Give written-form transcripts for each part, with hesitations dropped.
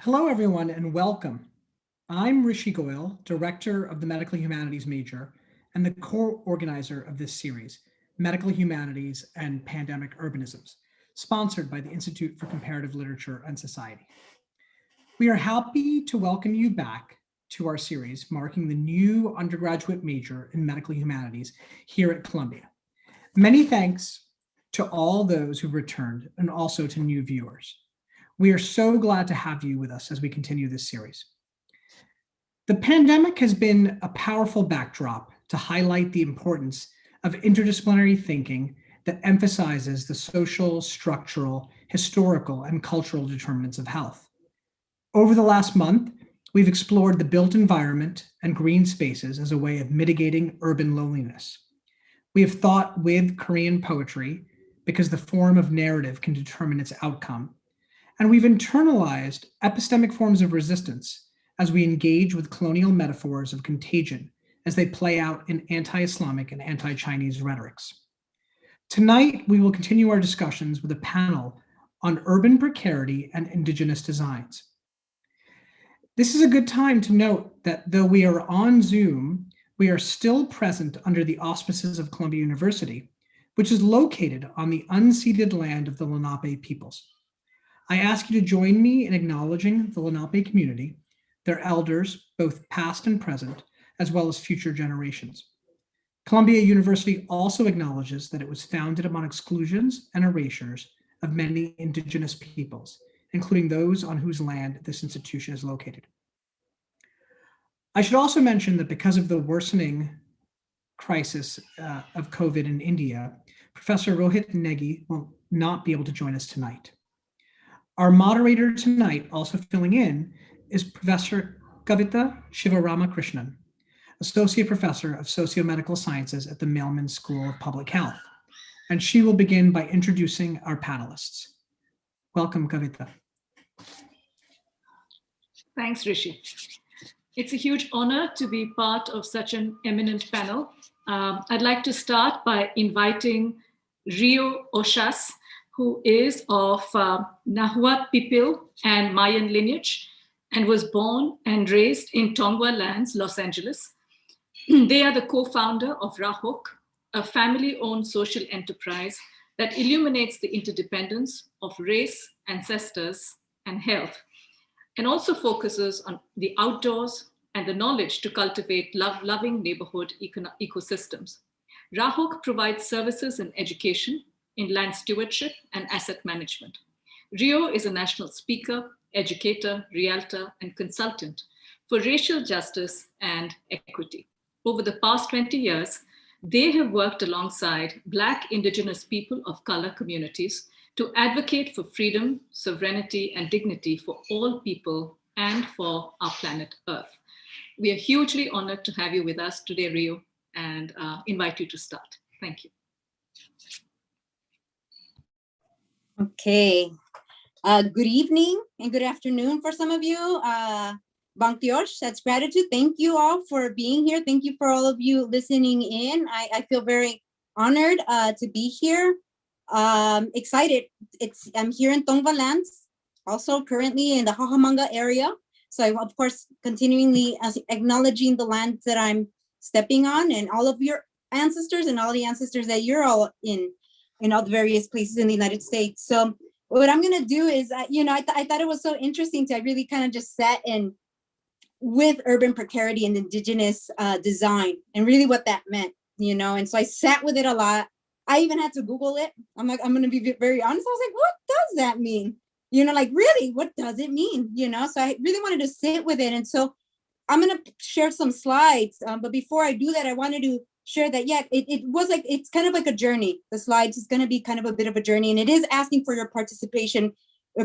Hello, everyone, and welcome. I'm Rishi Goyal, Director of the Medical Humanities major and the co-organizer of this series, Medical Humanities and Pandemic Urbanisms, sponsored by the Institute for Comparative Literature and Society. We are happy to welcome you back to our series marking the new undergraduate major in medical humanities here at Columbia. Many thanks to all those who've returned and also to new viewers. We are so glad to have you with us as we continue this series. The pandemic has been a powerful backdrop to highlight the importance of interdisciplinary thinking that emphasizes the social, structural, historical, and cultural determinants of health. Over the last month, we've explored the built environment and green spaces as a way of mitigating urban loneliness. We have thought with Korean poetry because the form of narrative can determine its outcome. And we've internalized epistemic forms of resistance as we engage with colonial metaphors of contagion as they play out in anti-Islamic and anti-Chinese rhetorics. Tonight, we will continue our discussions with a panel on urban precarity and Indigenous designs. This is a good time to note that though we are on Zoom, we are still present under the auspices of Columbia University, which is located on the unceded land of the Lenape peoples. I ask you to join me in acknowledging the Lenape community, their elders, both past and present, as well as future generations. Columbia University also acknowledges that it was founded upon exclusions and erasures of many Indigenous peoples, including those on whose land this institution is located. I should also mention that because of the worsening crisis of COVID in India, Professor Rohit Negi will not be able to join us tonight. Our moderator tonight, also filling in, is Professor Kavita Sivaramakrishnan, Associate Professor of Sociomedical Sciences at the Merlin School of Public Health, and she will begin by introducing our panelists. Welcome, Kavita. Thanks, Rishi. It's a huge honor to be part of such an eminent panel. I'd like to start by inviting Rio Oxas, who is of Nahuatl Pipil and Mayan lineage and was born and raised in Tongva Lands, Los Angeles. They are the co-founder of RAHOK, a family-owned social enterprise that illuminates the interdependence of race, ancestors, and health, and also focuses on the outdoors and the knowledge to cultivate loving neighborhood ecosystems. RAHOK provides services in education, in land stewardship, and asset management. Rio is a national speaker, educator, realtor, and consultant for racial justice and equity. Over the past 20 years, they have worked alongside Black, Indigenous people of color communities to advocate for freedom, sovereignty, and dignity for all people and for our planet Earth. We are hugely honored to have you with us today, Rio, and invite you to start. Thank you. Okay. Good evening and good afternoon for some of you. Bang Tiosh, that's gratitude. Thank you all for being here. Thank you for all of you listening in. I feel very honored to be here. Excited. I'm here in Tongva Lands, also currently in the Hahamanga area. So I'm, of course, continually acknowledging the lands that I'm stepping on and all of your ancestors and all the ancestors that you're all in all the various places in the United States. So what I'm going to do is, I thought it was so interesting to really kind of just sat in with urban precarity and Indigenous design and really what that meant, and so I sat with it a lot. I even had to Google it. I'm going to be very honest. I was like, what does that mean? Really, what does it mean? So I really wanted to sit with it. And so I'm going to share some slides. But before I do that, I wanted to share that, it's kind of like a journey. The slides is going to be kind of a bit of a journey, and it is asking for your participation.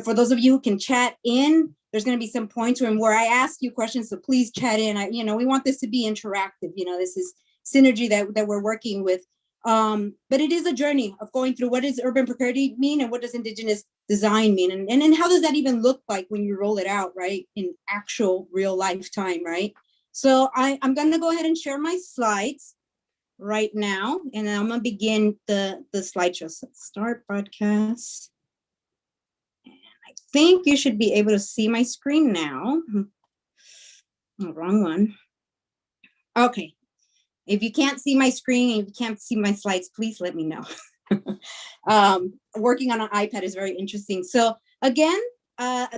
For those of you who can chat in, there's going to be some points where I ask you questions, so please chat in. We want this to be interactive. This is synergy that we're working with. But it is a journey of going through what does urban precarity mean and what does Indigenous design mean, and how does that even look like when you roll it out, right, in actual real life time, right? So I'm going to go ahead and share my slides right now, and I'm going to begin the slideshow. So let's start broadcast. And I think you should be able to see my screen now. Oh, wrong one. Okay. If you can't see my screen and if you can't see my slides, please let me know. Working on an iPad is very interesting. So again,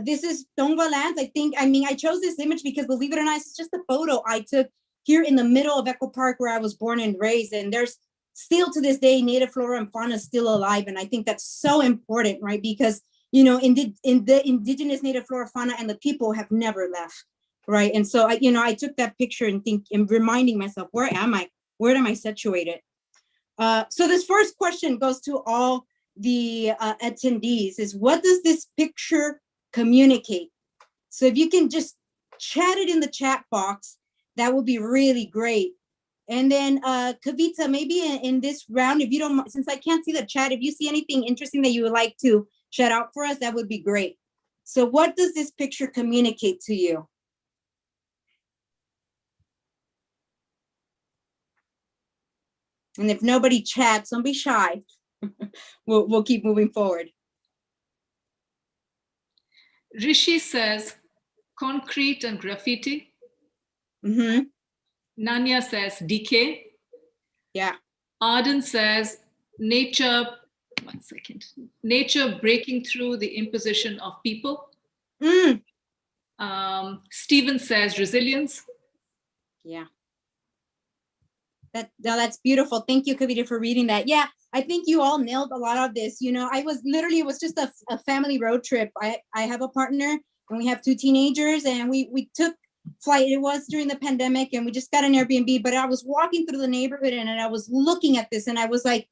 this is Tongva Lands. I chose this image because, believe it or not, it's just a photo I took here in the middle of Echo Park where I was born and raised. And there's still to this day, native flora and fauna still alive. And I think that's so important, right? Because, you know, in the indigenous native flora, fauna, and the people have never left, right? And so, I took that picture and reminding myself, where am I? Where am I situated? So this first question goes to all the attendees is, what does this picture communicate? So if you can just chat it in the chat box, that would be really great. And then Kavita, maybe in this round, if you don't, since I can't see the chat, if you see anything interesting that you would like to shout out for us, that would be great. So what does this picture communicate to you? And if nobody chats, don't be shy. We'll keep moving forward. Rishi says concrete and graffiti. Mm-hmm. Nanya says decay. Yeah. Arden says nature, one second, nature breaking through the imposition of people. Mm. Stephen says resilience. Yeah. That's beautiful. Thank you, Kavita, for reading that. Yeah, I think you all nailed a lot of this. You know, it was just a family road trip. I have a partner and we have 2 teenagers, and we took flight. It was during the pandemic and we just got an Airbnb, but I was walking through the neighborhood and I was looking at this and I was like,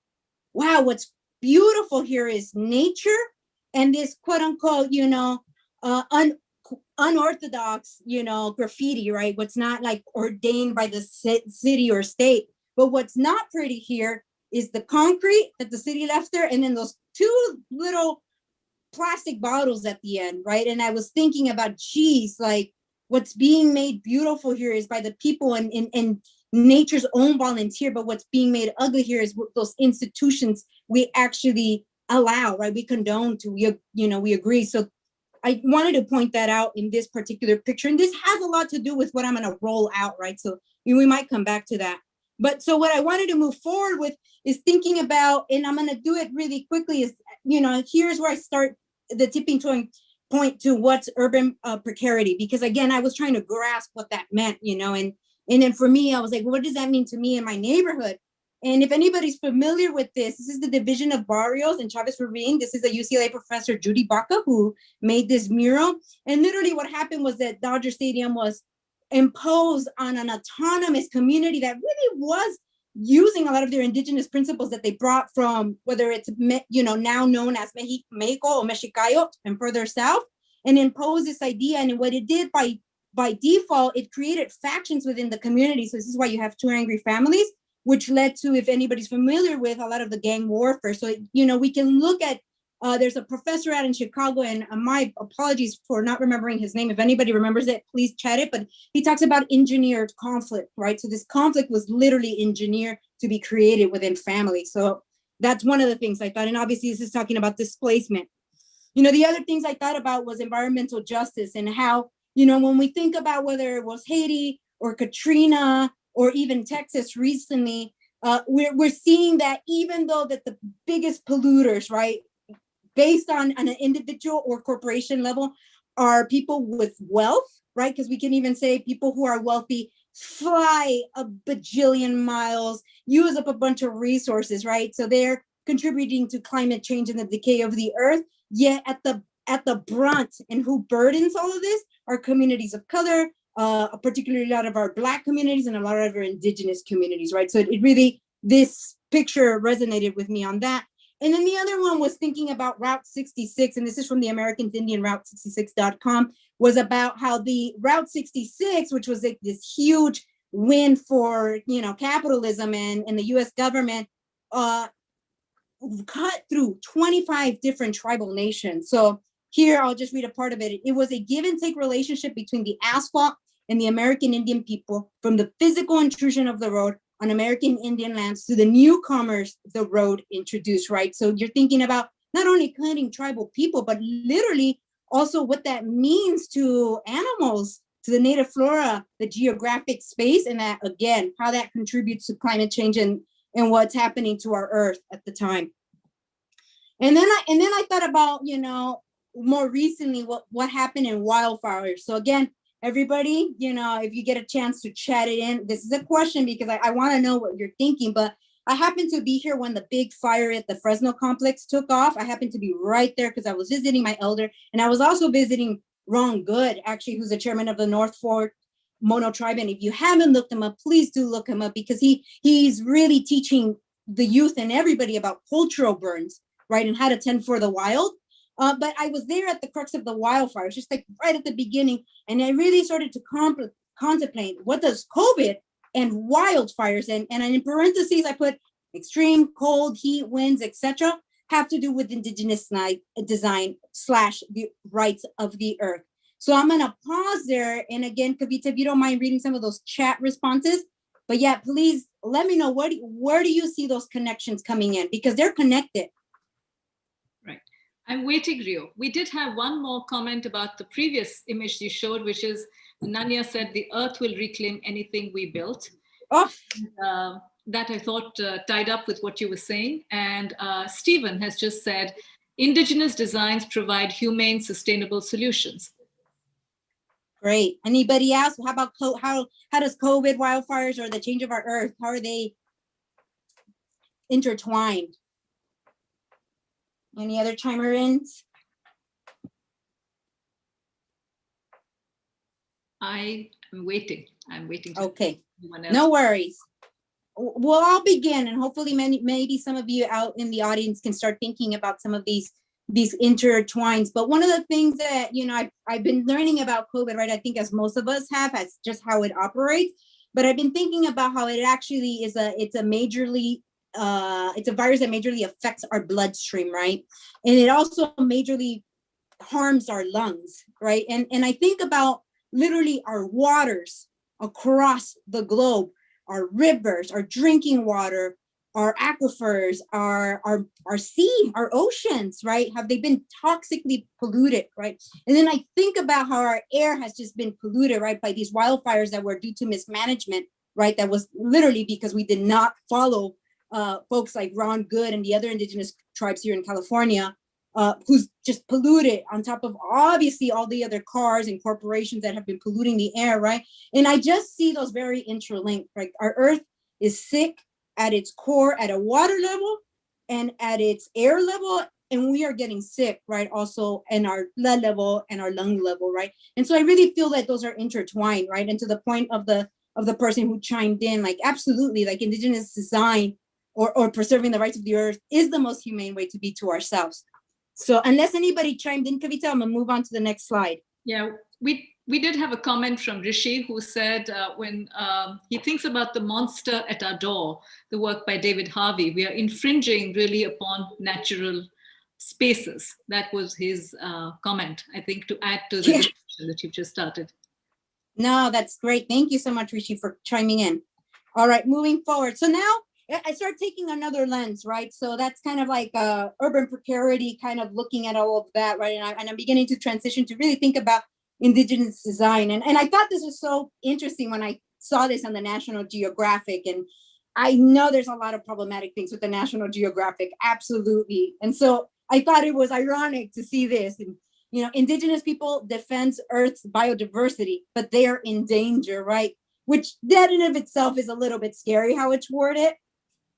wow, what's beautiful here is nature and this quote unquote, unorthodox, graffiti, right? What's not like ordained by the city or state. But what's not pretty here is the concrete that the city left there, and then those 2 little plastic bottles at the end, right? And I was thinking about, geez, like what's being made beautiful here is by the people and nature's own volunteer, but what's being made ugly here is those institutions we actually allow, right? We condone to, we agree. So I wanted to point that out in this particular picture. And this has a lot to do with what I'm going to roll out, right? So we might come back to that. But so what I wanted to move forward with is thinking about, and I'm going to do it really quickly, is, here's where I start the tipping point to what's urban precarity. Because again, I was trying to grasp what that meant, and then for me, I was like, what does that mean to me in my neighborhood? And if anybody's familiar with this is the division of barrios in Chavez Ravine. This is a UCLA professor, Judy Baca, who made this mural. And literally what happened was that Dodger Stadium was imposed on an autonomous community that really was using a lot of their indigenous principles that they brought from, whether it's, now known as Mexico or Mexicayo and further south, and imposed this idea. And what it did by default, it created factions within the community. So this is why you have 2 angry families, which led to, if anybody's familiar with, a lot of the gang warfare. So, we can look at, there's a professor out in Chicago, and my apologies for not remembering his name. If anybody remembers it, please chat it. But he talks about engineered conflict, right? So this conflict was literally engineered to be created within families. So that's one of the things I thought. And obviously this is talking about displacement. The other things I thought about was environmental justice and how, when we think about whether it was Haiti or Katrina or even Texas recently, we're seeing that even though that the biggest polluters, right, based on an individual or corporation level, are people with wealth, right? Because we can even say people who are wealthy fly a bajillion miles, use up a bunch of resources, right? So they're contributing to climate change and the decay of the earth. Yet at the brunt, and who burdens all of this are communities of color, particularly a lot of our Black communities and a lot of our indigenous communities, right? So it really, this picture resonated with me on that. And then the other one was thinking about Route 66, and this is from the American Indian Route66.com, was about how the Route 66, which was like this huge win for, capitalism and the US government, cut through 25 different tribal nations. So here, I'll just read a part of it. It was a give and take relationship between the asphalt and the American Indian people, from the physical intrusion of the road on American Indian lands to the newcomers the road introduced, right? So you're thinking about not only cutting tribal people, but literally also what that means to animals, to the native flora, the geographic space, and that, again, how that contributes to climate change and what's happening to our earth at the time. And then I thought about, more recently what happened in wildfires. So again, everybody, if you get a chance to chat it in, this is a question because I want to know what you're thinking. But I happened to be here when the big fire at the Fresno complex took off. I happened to be right there because I was visiting my elder, and I was also visiting Ron Good, actually, who's the chairman of the North Fork Mono Tribe. And if you haven't looked him up, please do look him up, because he's really teaching the youth and everybody about cultural burns, right, and how to tend for the wild. But I was there at the crux of the wildfires, just like right at the beginning, and I really started to contemplate, what does COVID and wildfires, and in parentheses I put extreme cold, heat, winds, etc., have to do with Indigenous design / the rights of the earth. So I'm gonna pause there, and again, Kavita, if you don't mind reading some of those chat responses, but yeah, please let me know where do you see those connections coming in, because they're connected. Right. I'm waiting, Rio. We did have one more comment about the previous image you showed, which is Nanya said the earth will reclaim anything we built. Oh. That I thought tied up with what you were saying. And Stephen has just said, Indigenous designs provide humane, sustainable solutions. Great. Anybody else? How about how does COVID, wildfires, or the change of our earth, how are they intertwined? Any other chimer-ins? I am waiting. I'm waiting. Okay, no worries. Well, I'll begin, and hopefully maybe some of you out in the audience can start thinking about some of these intertwines. But one of the things that, I've been learning about COVID, right, I think as most of us have, as just how it operates, but I've been thinking about how it actually is it's a virus that majorly affects our bloodstream, right? And it also majorly harms our lungs, right? And I think about literally our waters across the globe, our rivers, our drinking water, our aquifers, our sea, our oceans, right? Have they been toxically polluted, right? And then I think about how our air has just been polluted, right, by these wildfires that were due to mismanagement, right? That was literally because we did not follow folks like Ron Good and the other indigenous tribes here in California, who's just polluted on top of obviously all the other cars and corporations that have been polluting the air, right? And I just see those very interlinked, right? Our earth is sick at its core, at a water level and at its air level, and we are getting sick, right? Also in our blood level and our lung level, right? And so I really feel that those are intertwined, right? And to the point of the person who chimed in, like, absolutely, like Indigenous design or preserving the rights of the earth is the most humane way to be to ourselves. So unless anybody chimed in, Kavita, I'm gonna move on to the next slide. Yeah, we did have a comment from Rishi, who said when he thinks about The Monster at Our Door, the work by David Harvey, we are infringing really upon natural spaces. That was his comment, I think, to add to the discussion that you've just started. No, that's great. Thank you so much, Rishi, for chiming in. All right, moving forward. So now I start taking another lens, right? So that's kind of like urban precarity, kind of looking at all of that, right? And I'm beginning to transition to really think about Indigenous design. And I thought this was so interesting when I saw this on the National Geographic. And I know there's a lot of problematic things with the National Geographic, absolutely. And so I thought it was ironic to see this. And, Indigenous people defend Earth's biodiversity, but they are in danger, right? Which that in of itself is a little bit scary how it's worded.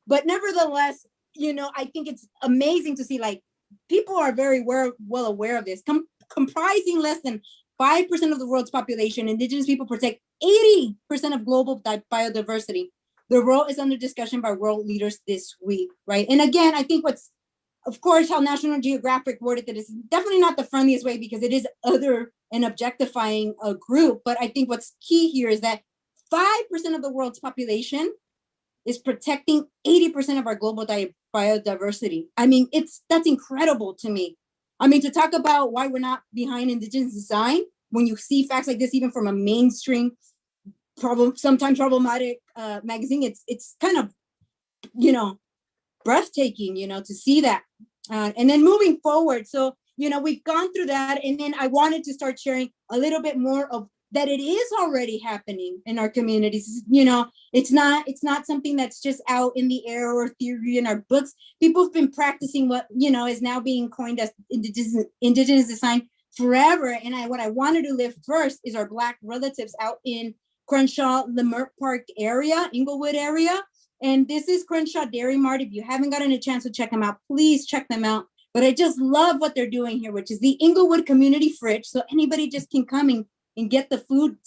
But nevertheless, I think it's amazing to see, like, people are very well aware of this. Comprising less than 5% of the world's population, Indigenous people protect 80% of global biodiversity. The role is under discussion by world leaders this week, right? And again, I think of course, how National Geographic worded it is definitely not the friendliest way, because it is other and objectifying a group. But I think what's key here is that 5% of the world's population is protecting 80% of our global biodiversity. I mean, that's incredible to me. I mean, to talk about why we're not behind Indigenous design, when you see facts like this, even from a mainstream sometimes problematic magazine, it's kind of, breathtaking, to see that. And then moving forward, so we've gone through that. And then I wanted to start sharing a little bit more of that it is already happening in our communities. It's not something that's just out in the air or theory in our books. People have been practicing what, is now being coined as indigenous design forever. And what I wanted to live first is our Black relatives out in Crenshaw, Leimert Park area, Inglewood area. And this is Crenshaw Dairy Mart. If you haven't gotten a chance to check them out, please check them out. But I just love what they're doing here, which is the Inglewood Community Fridge. So anybody just can come and get the food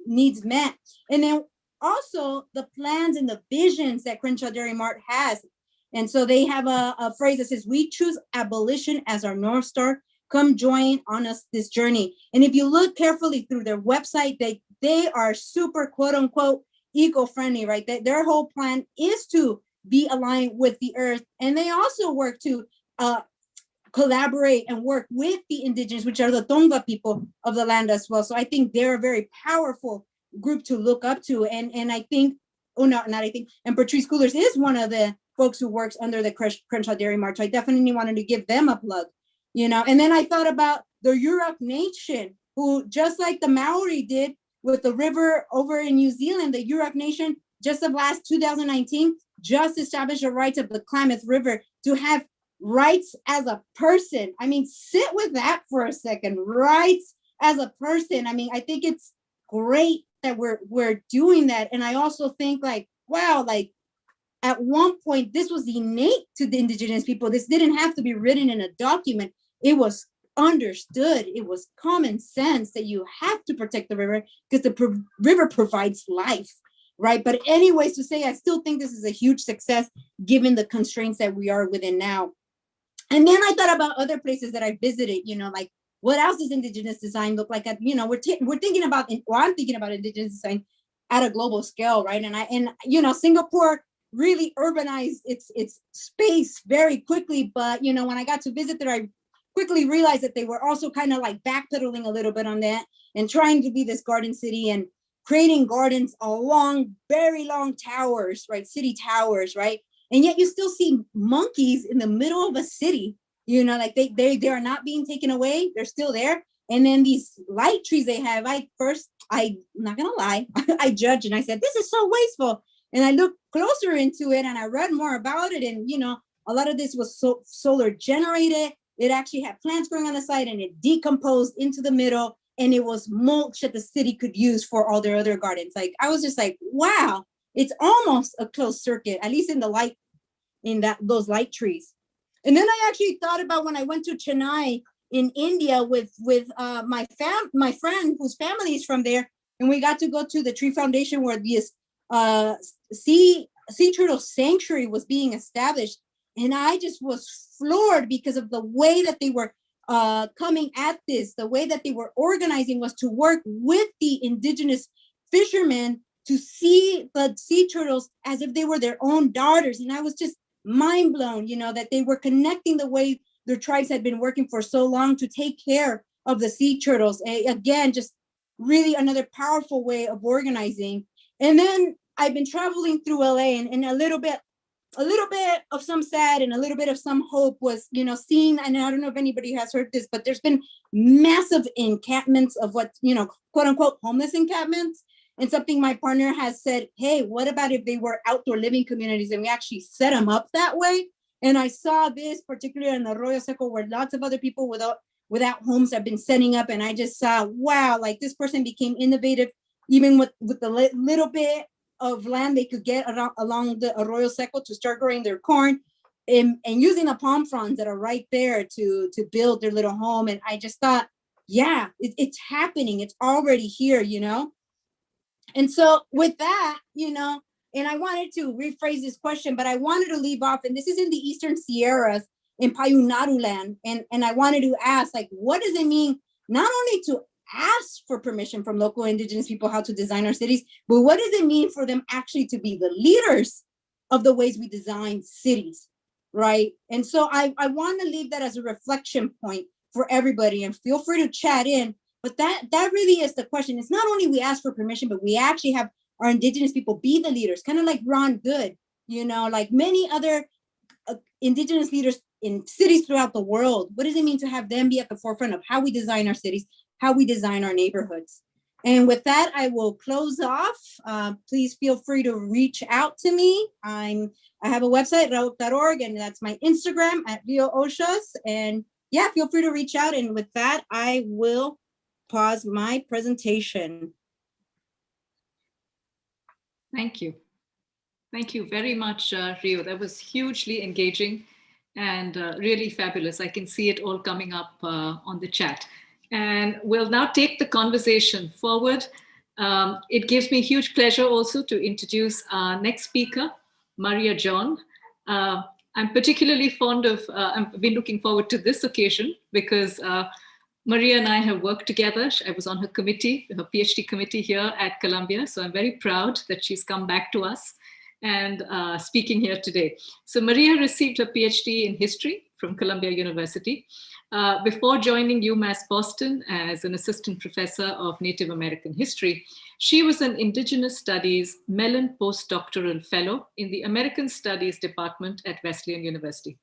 needs met. And then also the plans and the visions that Crenshaw Dairy Mart has. And so they have a phrase that says, "We choose abolition as our North Star. Come join on us this journey." And if you look carefully through their website, they are super quote unquote eco-friendly, right? Their whole plan is to be aligned with the earth. And they also work to collaborate and work with the indigenous, which are the Tongva people of the land as well. So I think they're a very powerful group to look up to. And I think, and Patrice Coolers is one of the folks who works under the Crenshaw Dairy Mart. So I definitely wanted to give them a plug, And then I thought about the Yurok Nation, who just like the Maori did with the river over in New Zealand, the Yurok Nation, just of last 2019, just established the rights of the Klamath River to have rights as a person. I mean, sit with that for a second. Rights as a person. I mean, I think it's great that we're doing that. And I also think wow, at one point, this was innate to the indigenous people. This didn't have to be written in a document. It was understood. It was common sense that you have to protect the river because the river provides life, right? But anyways, to say, I still think this is a huge success given the constraints that we are within now. And then I thought about other places that I visited, what else does indigenous design look like? We're thinking about, I'm thinking about indigenous design at a global scale, right? And Singapore really urbanized its space very quickly. But, when I got to visit there, I quickly realized that they were also kind of backpedaling a little bit on that and trying to be this garden city and creating gardens along very long towers, right? City towers, right? And yet you still see monkeys in the middle of a city, they are not being taken away. They're still there. And then these light trees they have, I'm not gonna lie, I judged and I said, this is so wasteful. And I looked closer into it and I read more about it. And, a lot of this was solar generated. It actually had plants growing on the side and it decomposed into the middle. And it was mulch that the city could use for all their other gardens. I was just wow, it's almost a closed circuit, at least in the light, those light trees. And then I actually thought about when I went to Chennai in India with my friend whose family is from there. And we got to go to the tree foundation where this sea turtle sanctuary was being established. And I just was floored because of the way that they were coming at this. The way that they were organizing was to work with the indigenous fishermen to see the sea turtles as if they were their own daughters. And I was just mind blown, that they were connecting the way their tribes had been working for so long to take care of the sea turtles. Again, just really another powerful way of organizing. And then I've been traveling through LA and a little bit of some sad and a little bit of some hope was, seeing, and I don't know if anybody has heard this, but there's been massive encampments of what, quote unquote, homeless encampments. And something my partner has said, hey, what about if they were outdoor living communities and we actually set them up that way? And I saw this particularly in Arroyo Seco where lots of other people without homes have been setting up. And I just saw, wow, this person became innovative, even with the little bit of land they could get along the Arroyo Seco to start growing their corn and using the palm fronds that are right there to build their little home. And I just thought, yeah, it's happening. It's already here, And so with that, and I wanted to rephrase this question, but I wanted to leave off, and this is in the Eastern Sierras in Payunaru land. And I wanted to ask, what does it mean not only to ask for permission from local indigenous people how to design our cities, but what does it mean for them actually to be the leaders of the ways we design cities, right? And so I want to leave that as a reflection point for everybody, and feel free to chat in. But that really is the question. It's not only we ask for permission, but we actually have our indigenous people be the leaders, kind of like Ron Good, like many other indigenous leaders in cities throughout the world. What does it mean to have them be at the forefront of how we design our cities, how we design our neighborhoods? And with that, I will close off. Please feel free to reach out to me. I have a website, RAHOK.org, and that's my Instagram at Rio Oxas. And yeah, feel free to reach out. And with that, I will pause my presentation. Thank you. Thank you very much, Rio. That was hugely engaging and really fabulous. I can see it all coming up on the chat. And we'll now take the conversation forward. It gives me huge pleasure also to introduce our next speaker, Maria John. I'm particularly fond of, I've been looking forward to this occasion because Maria and I have worked together. I was on her committee, her PhD committee here at Columbia. So I'm very proud that she's come back to us and speaking here today. So Maria received her PhD in history from Columbia University before joining UMass Boston as an assistant professor of Native American history. She was an Indigenous Studies Mellon postdoctoral fellow in the American Studies Department at Wesleyan University.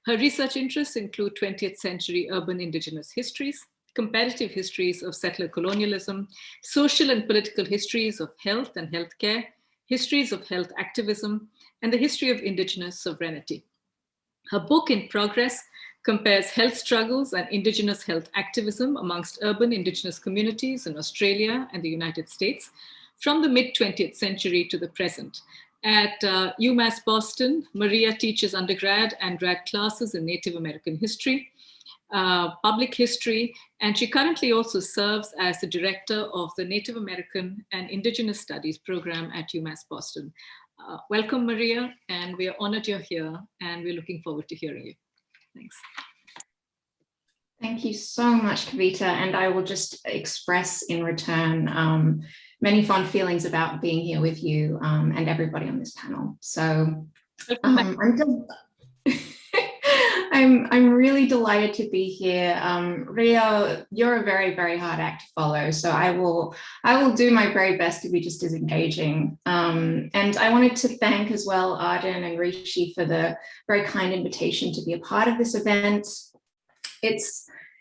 Her research interests include 20th century urban Indigenous histories, comparative histories of settler colonialism, social and political histories of health and healthcare, histories of health activism, and the history of Indigenous sovereignty. Her book, In Progress, compares health struggles and Indigenous health activism amongst urban Indigenous communities in Australia and the United States from the mid-20th century to the present. At UMass Boston, Maria teaches undergrad and grad classes in Native American history, public history, and she currently also serves as the director of the Native American and Indigenous Studies program at UMass Boston. Welcome, Maria, and we are honored you're here, and we're looking forward to hearing you. Thanks. Thank you so much, Kavita, and I will just express in return many fond feelings about being here with you and everybody on this panel. So I'm really delighted to be here. Rio, you're a very, very hard act to follow, so I will do my very best to be just as engaging. And I wanted to thank as well Arden and Rishi for the very kind invitation to be a part of this event.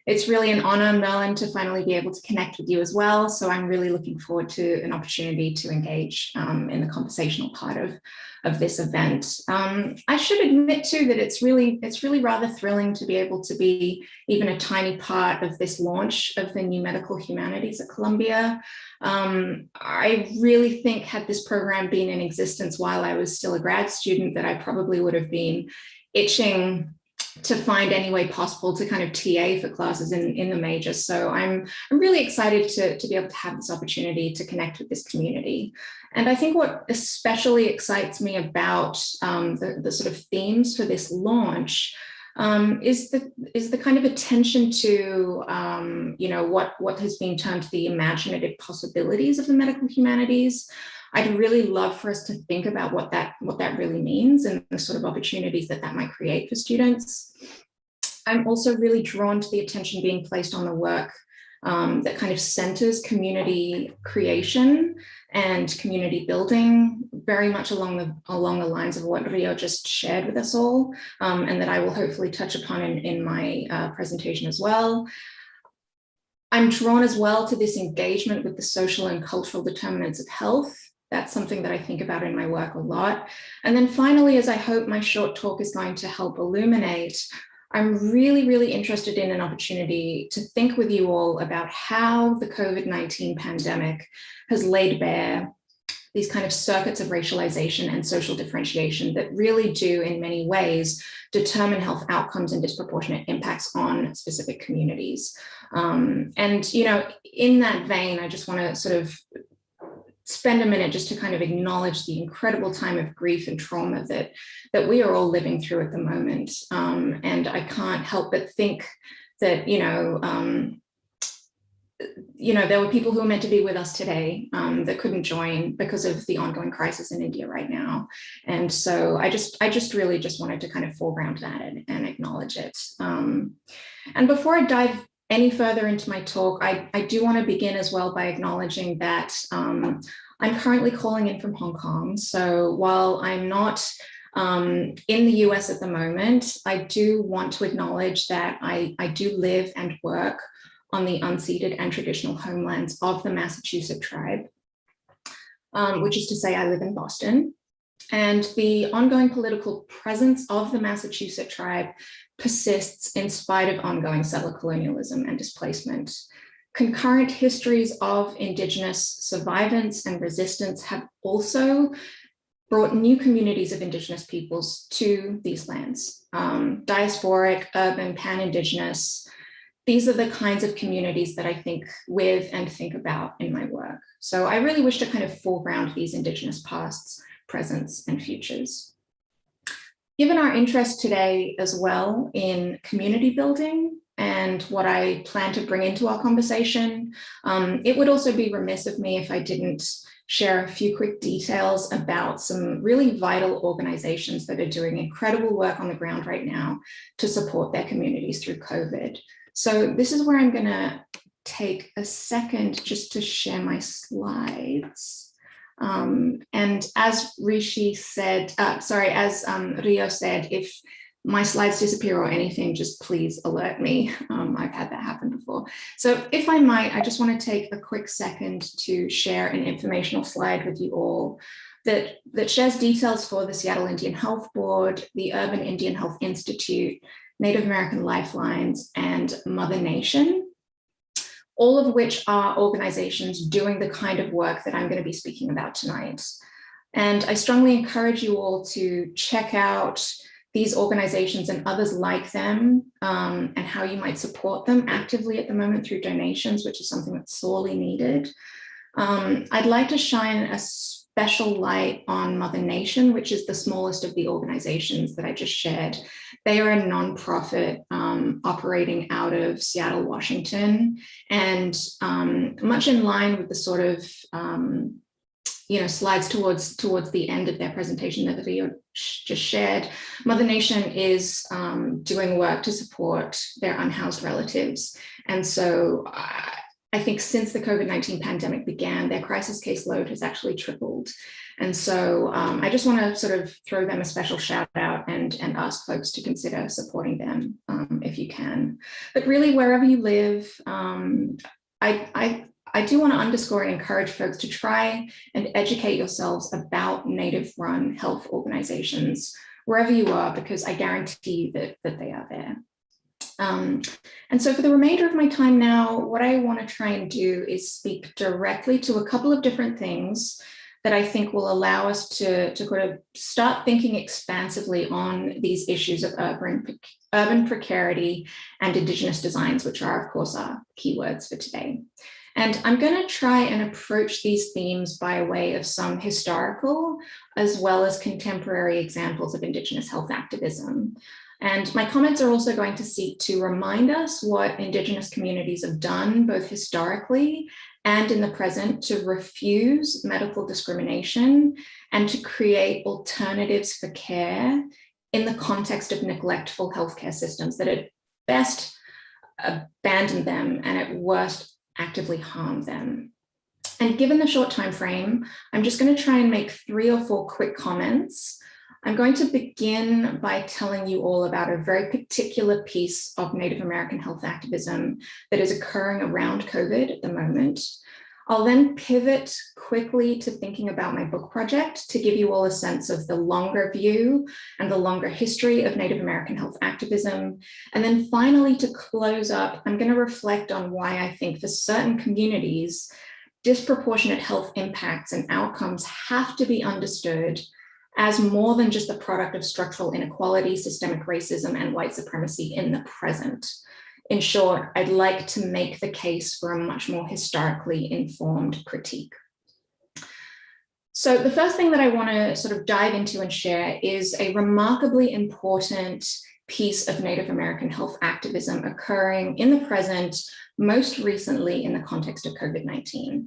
It's really an honor, Merlin, to finally be able to connect with you as well. So I'm really looking forward to an opportunity to engage in the conversational part of this event. I should admit too that it's really rather thrilling to be able to be even a tiny part of this launch of the new medical humanities at Columbia. I really think had this program been in existence while I was still a grad student, that I probably would have been itching to find any way possible to kind of TA for classes in the major. So I'm really excited to be able to have this opportunity to connect with this community. And I think what especially excites me about the sort of themes for this launch is the kind of attention to what has been termed the imaginative possibilities of the medical humanities. I'd really love for us to think about what that really means and the sort of opportunities that might create for students. I'm also really drawn to the attention being placed on the work that kind of centers community creation and community building, very much along the lines of what Rio just shared with us all, and that I will hopefully touch upon in my presentation as well. I'm drawn as well to this engagement with the social and cultural determinants of health. That's something that I think about in my work a lot. And then finally, as I hope my short talk is going to help illuminate, I'm really, really interested in an opportunity to think with you all about how the COVID-19 pandemic has laid bare these kind of circuits of racialization and social differentiation that really do in many ways determine health outcomes and disproportionate impacts on specific communities. And, in that vein, I just want to sort of spend a minute just to kind of acknowledge the incredible time of grief and trauma that we are all living through at the moment. And I can't help but think that, there were people who were meant to be with us today that couldn't join because of the ongoing crisis in India right now. And so I just really wanted to kind of foreground that and acknowledge it. And before I dive any further into my talk, I do want to begin as well by acknowledging that I'm currently calling in from Hong Kong. So while I'm not In the US at the moment, I do want to acknowledge that I do live and work on the unceded and traditional homelands of the Massachusetts tribe, which is to say I live in Boston. And the ongoing political presence of the Massachusetts tribe persists in spite of ongoing settler colonialism and displacement. Concurrent histories of Indigenous survivance and resistance have also brought new communities of Indigenous peoples to these lands. Diasporic, urban, pan-Indigenous. These are the kinds of communities that I think with and think about in my work. So I really wish to kind of foreground these Indigenous pasts, presents, and futures. Given our interest today as well in community building and what I plan to bring into our conversation, it would also be remiss of me if I didn't share a few quick details about some really vital organizations that are doing incredible work on the ground right now to support their communities through COVID. So this is where I'm gonna take a second just to share my slides. And as Rishi said, as Rio said, if my slides disappear or anything, just please alert me. I've had that happen before. So if I might, I just want to take a quick second to share an informational slide with you all that shares details for the Seattle Indian Health Board, the Urban Indian Health Institute, Native American Lifelines, and Mother Nation, all of which are organizations doing the kind of work that I'm going to be speaking about tonight. And I strongly encourage you all to check out these organizations and others like them, and how you might support them actively at the moment through donations, which is something that's sorely needed. I'd like to shine a special light on Mother Nation, which is the smallest of the organizations that I just shared. They are a nonprofit operating out of Seattle, Washington, and much in line with the sort of slides towards the end of their presentation that Rio just shared. Mother Nation is doing work to support their unhoused relatives. And so I think since the COVID-19 pandemic began, their crisis caseload has actually tripled. And so I just want to sort of throw them a special shout out and ask folks to consider supporting them if you can. But really, wherever you live, I do want to underscore and encourage folks to try and educate yourselves about Native-run health organizations, wherever you are, because I guarantee that they are there. And so for the remainder of my time now, what I want to try and do is speak directly to a couple of different things that I think will allow us to kind of start thinking expansively on these issues of urban precarity and Indigenous designs, which are, of course, our keywords for today. And I'm going to try and approach these themes by way of some historical as well as contemporary examples of Indigenous health activism. And my comments are also going to seek to remind us what Indigenous communities have done, both historically and in the present, to refuse medical discrimination and to create alternatives for care in the context of neglectful healthcare systems that at best abandon them and at worst actively harm them. And given the short time frame, I'm just going to try and make 3 or 4 quick comments. I'm going to begin by telling you all about a very particular piece of Native American health activism that is occurring around COVID at the moment. I'll then pivot quickly to thinking about my book project to give you all a sense of the longer view and the longer history of Native American health activism. And then finally, to close up, I'm going to reflect on why I think for certain communities, disproportionate health impacts and outcomes have to be understood as more than just the product of structural inequality, systemic racism, and white supremacy in the present. In short, I'd like to make the case for a much more historically informed critique. So the first thing that I want to sort of dive into and share is a remarkably important piece of Native American health activism occurring in the present, most recently in the context of COVID-19.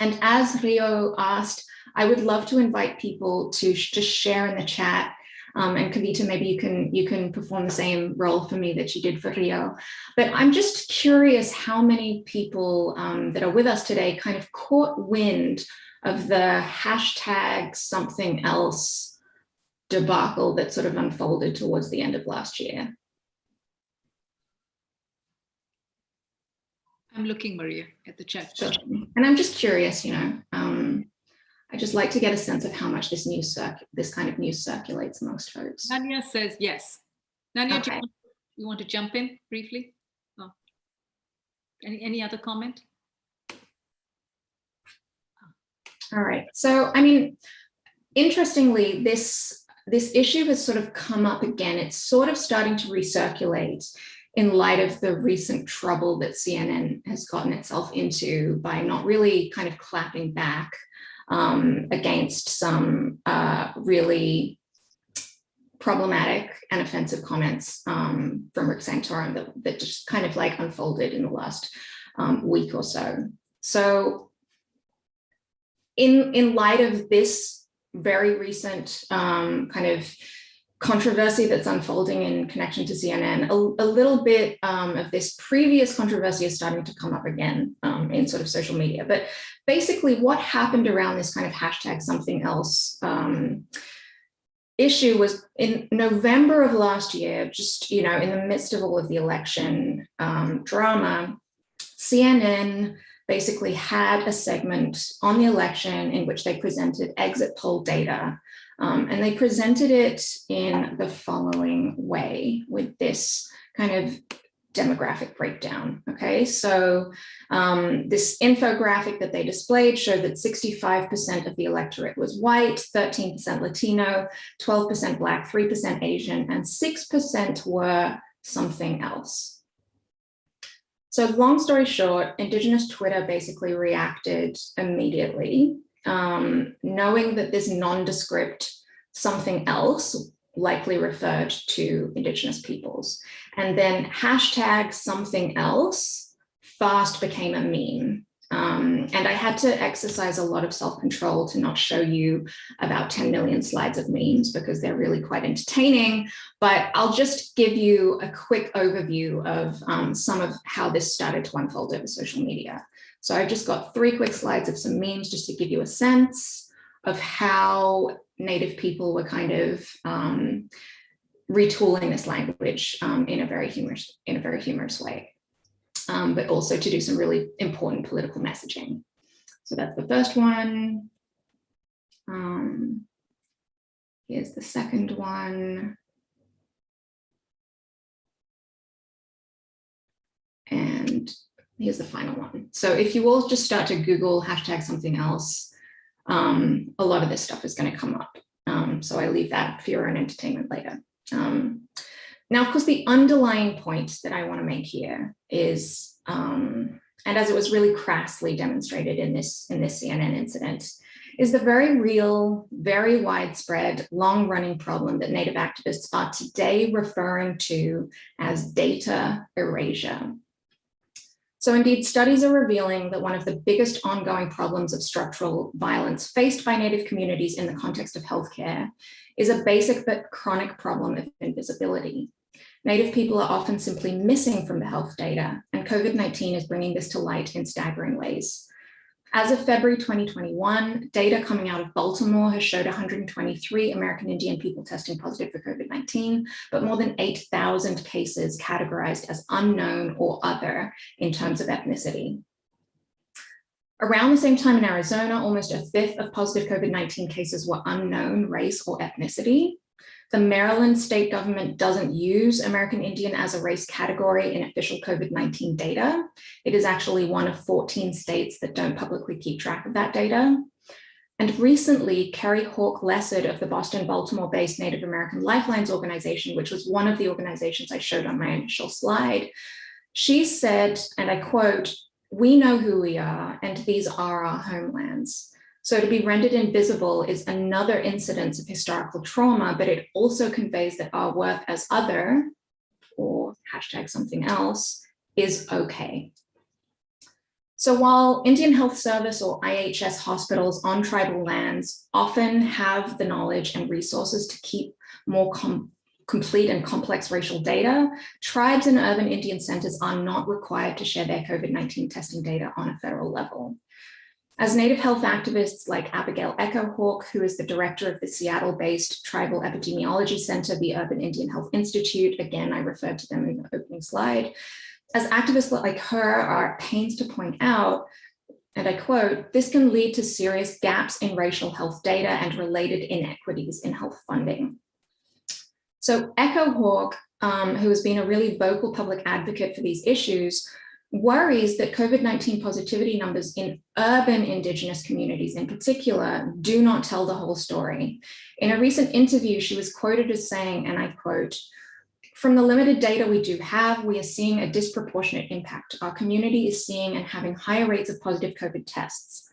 And as Rio asked, I would love to invite people to just share in the chat. And Kavita, maybe you can perform the same role for me that you did for Rio. But I'm just curious how many people that are with us today kind of caught wind of the hashtag something else debacle that sort of unfolded towards the end of last year. I'm looking, Maria, at the chat. Sure. And I'm just curious, you know, I just like to get a sense of how much this kind of news circulates amongst folks. Nanya says yes. Nanya, Okay. you want to jump in briefly? Oh. Any other comment? All right. So, I mean, interestingly, this issue has sort of come up again. It's sort of starting to recirculate in light of the recent trouble that CNN has gotten itself into by not really kind of clapping back against some really problematic and offensive comments from Rick Santorum that just kind of like unfolded in the last week or so. So in light of this very recent kind of controversy that's unfolding in connection to CNN, a little bit of this previous controversy is starting to come up again in sort of social media. But basically what happened around this kind of hashtag something else issue was in November of last year, just, you know, in the midst of all of the election drama, CNN basically had a segment on the election in which they presented exit poll data. And they presented it in the following way with this kind of demographic breakdown. Okay, so this infographic that they displayed showed that 65% of the electorate was white, 13% Latino, 12% Black, 3% Asian, and 6% were something else. So long story short, Indigenous Twitter basically reacted immediately, knowing that this nondescript something else likely referred to Indigenous peoples. And then hashtag something else fast became a meme. And I had to exercise a lot of self-control to not show you about 10 million slides of memes because they're really quite entertaining, but I'll just give you a quick overview of some of how this started to unfold over social media. So I've just got 3 quick slides of some memes just to give you a sense of how Native people were kind of retooling this language in a very humorous way. But also to do some really important political messaging. So that's the first one. Here's the second one. And here's the final one. So if you all just start to Google hashtag something else, a lot of this stuff is going to come up. So I leave that for your own entertainment later. Now, of course, the underlying point that I want to make here is, and as it was really crassly demonstrated in this CNN incident, is the very real, very widespread, long-running problem that Native activists are today referring to as data erasure. So indeed, studies are revealing that one of the biggest ongoing problems of structural violence faced by Native communities in the context of healthcare is a basic but chronic problem of invisibility. Native people are often simply missing from the health data, and COVID-19 is bringing this to light in staggering ways. As of February 2021, data coming out of Baltimore has showed 123 American Indian people testing positive for COVID-19, but more than 8,000 cases categorized as unknown or other in terms of ethnicity. Around the same time in Arizona, almost 1/5 of positive COVID-19 cases were unknown race or ethnicity. The Maryland state government doesn't use American Indian as a race category in official COVID-19 data. It is actually one of 14 states that don't publicly keep track of that data. And recently, Kerry Hawk-Lessard of the Boston-Baltimore-based Native American Lifelines organization, which was one of the organizations I showed on my initial slide, she said, and I quote, "We know who we are, and these are our homelands. So to be rendered invisible is another incidence of historical trauma, but it also conveys that our worth as other, or hashtag something else, is okay." So while Indian Health Service or IHS hospitals on tribal lands often have the knowledge and resources to keep more complete and complex racial data, tribes and urban Indian centers are not required to share their COVID-19 testing data on a federal level. As Native health activists like Abigail Echohawk, who is the director of the Seattle-based Tribal Epidemiology Center, the Urban Indian Health Institute, again, I referred to them in the opening slide, as activists like her are at pains to point out, and I quote, "This can lead to serious gaps in racial health data and related inequities in health funding." So Echohawk, who has been a really vocal public advocate for these issues, worries that COVID-19 positivity numbers in urban Indigenous communities in particular do not tell the whole story. In a recent interview, she was quoted as saying, and I quote, "From the limited data we do have, we are seeing a disproportionate impact. Our community is seeing and having higher rates of positive COVID tests.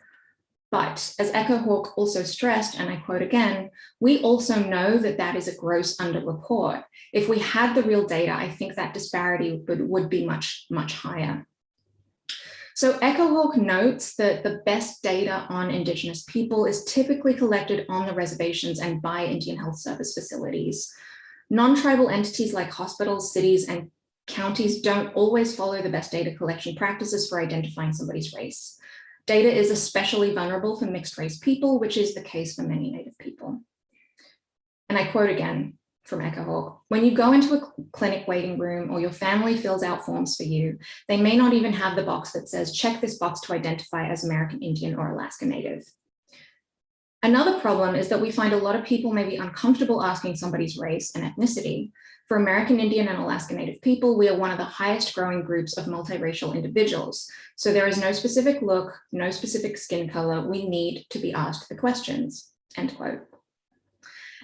But as Echohawk also stressed, and I quote again, we also know that that is a gross underreport. If we had the real data, I think that disparity would be much, much higher." So Echohawk notes that the best data on Indigenous people is typically collected on the reservations and by Indian Health Service facilities. Non-tribal entities like hospitals, cities, and counties don't always follow the best data collection practices for identifying somebody's race. Data is especially vulnerable for mixed race people, which is the case for many Native people. And I quote again from Echohawk, "When you go into a clinic waiting room or your family fills out forms for you, they may not even have the box that says, check this box to identify as American Indian or Alaska Native." Another problem is that we find a lot of people may be uncomfortable asking somebody's race and ethnicity. For American Indian and Alaska Native people, we are one of the highest growing groups of multiracial individuals. So there is no specific look, no specific skin color. We need to be asked the questions, end quote.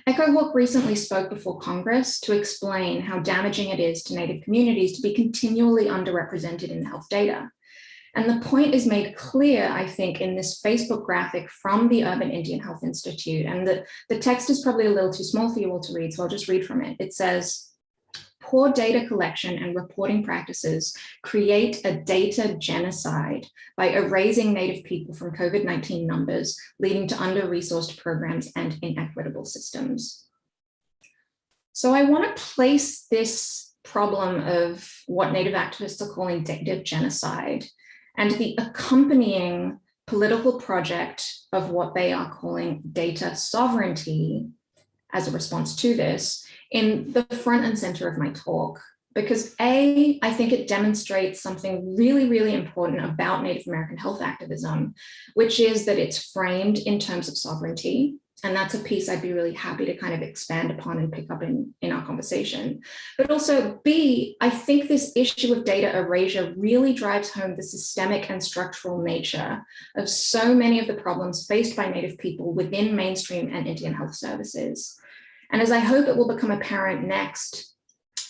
Echohawk recently spoke before Congress to explain how damaging it is to Native communities to be continually underrepresented in health data. And the point is made clear, I think, in this Facebook graphic from the Urban Indian Health Institute. And the text is probably a little too small for you all to read, so I'll just read from it. It says, "Poor data collection and reporting practices create a data genocide by erasing Native people from COVID-19 numbers, leading to under-resourced programs and inequitable systems." So I want to place this problem of what Native activists are calling data genocide and the accompanying political project of what they are calling data sovereignty as a response to this in the front and center of my talk. Because A, I think it demonstrates something really, really important about Native American health activism, which is that it's framed in terms of sovereignty. And that's a piece I'd be really happy to kind of expand upon and pick up in our conversation. But also B, I think this issue of data erasure really drives home the systemic and structural nature of so many of the problems faced by Native people within mainstream and Indian health services. And as I hope it will become apparent next,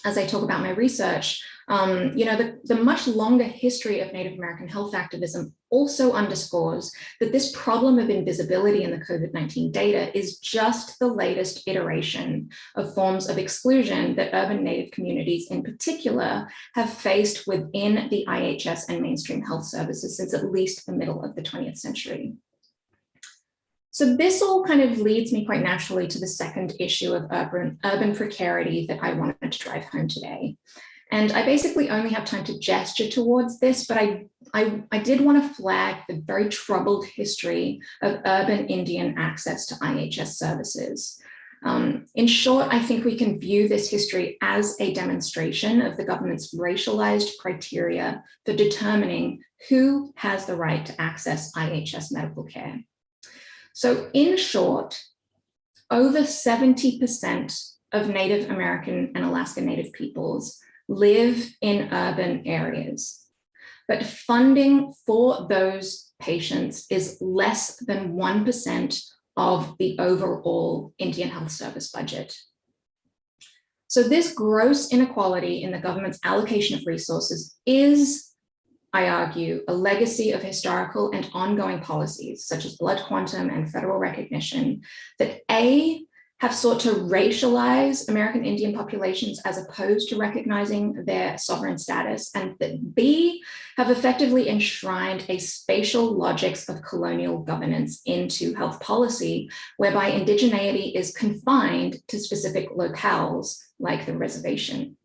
as I talk about my research, the much longer history of Native American health activism also underscores that this problem of invisibility in the COVID-19 data is just the latest iteration of forms of exclusion that urban Native communities in particular have faced within the IHS and mainstream health services since at least the middle of the 20th century. So this all kind of leads me quite naturally to the second issue of urban precarity that I wanted to drive home today. And I basically only have time to gesture towards this, but I did want to flag the very troubled history of urban Indian access to IHS services. In short, I think we can view this history as a demonstration of the government's racialized criteria for determining who has the right to access IHS medical care. So in short, over 70% of Native American and Alaska Native peoples live in urban areas, but funding for those patients is less than 1% of the overall Indian Health Service budget. So this gross inequality in the government's allocation of resources is, I argue, a legacy of historical and ongoing policies such as blood quantum and federal recognition that A, have sought to racialize American Indian populations as opposed to recognizing their sovereign status, and that B, have effectively enshrined a spatial logics of colonial governance into health policy, whereby indigeneity is confined to specific locales like the reservation.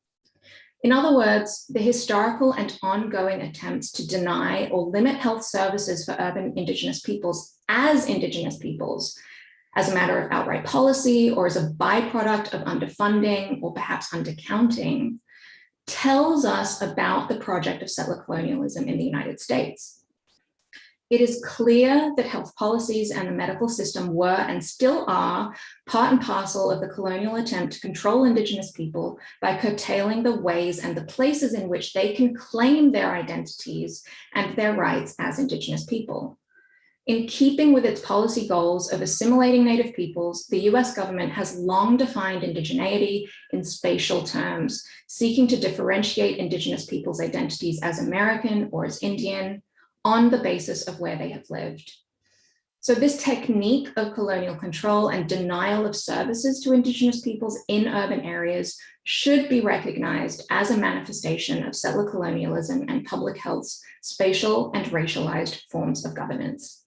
In other words, the historical and ongoing attempts to deny or limit health services for urban Indigenous peoples as a matter of outright policy or as a byproduct of underfunding or perhaps undercounting, tells us about the project of settler colonialism in the United States. It is clear that health policies and the medical system were and still are part and parcel of the colonial attempt to control Indigenous people by curtailing the ways and the places in which they can claim their identities and their rights as Indigenous people. In keeping with its policy goals of assimilating Native peoples, the US government has long defined indigeneity in spatial terms, seeking to differentiate Indigenous peoples' identities as American or as Indian on the basis of where they have lived. So this technique of colonial control and denial of services to Indigenous peoples in urban areas should be recognized as a manifestation of settler colonialism and public health's spatial and racialized forms of governance.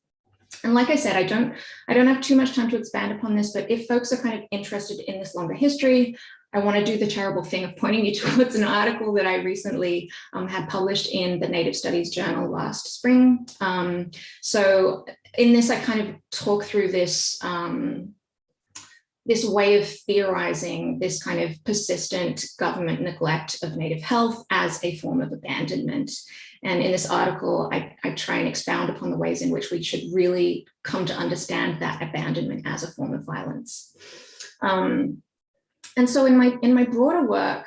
And like I said, I don't have too much time to expand upon this, but if folks are kind of interested in this longer history, I want to do the terrible thing of pointing you towards an article that I recently had published in the Native Studies Journal last spring. So in this, I kind of talk through this, this way of theorizing this kind of persistent government neglect of Native health as a form of abandonment. And in this article, I try and expound upon the ways in which we should really come to understand that abandonment as a form of violence. And so in my broader work,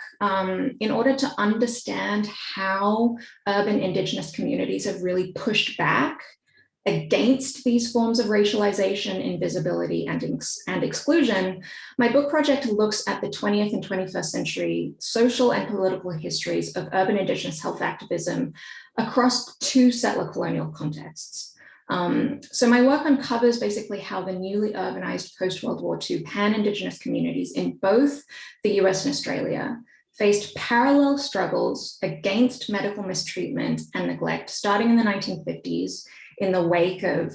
in order to understand how urban Indigenous communities have really pushed back against these forms of racialization, invisibility, and exclusion, my book project looks at the 20th and 21st century social and political histories of urban Indigenous health activism across two settler colonial contexts. So my work uncovers basically how the newly urbanized post-World War II pan-Indigenous communities in both the US and Australia faced parallel struggles against medical mistreatment and neglect starting in the 1950s in the wake of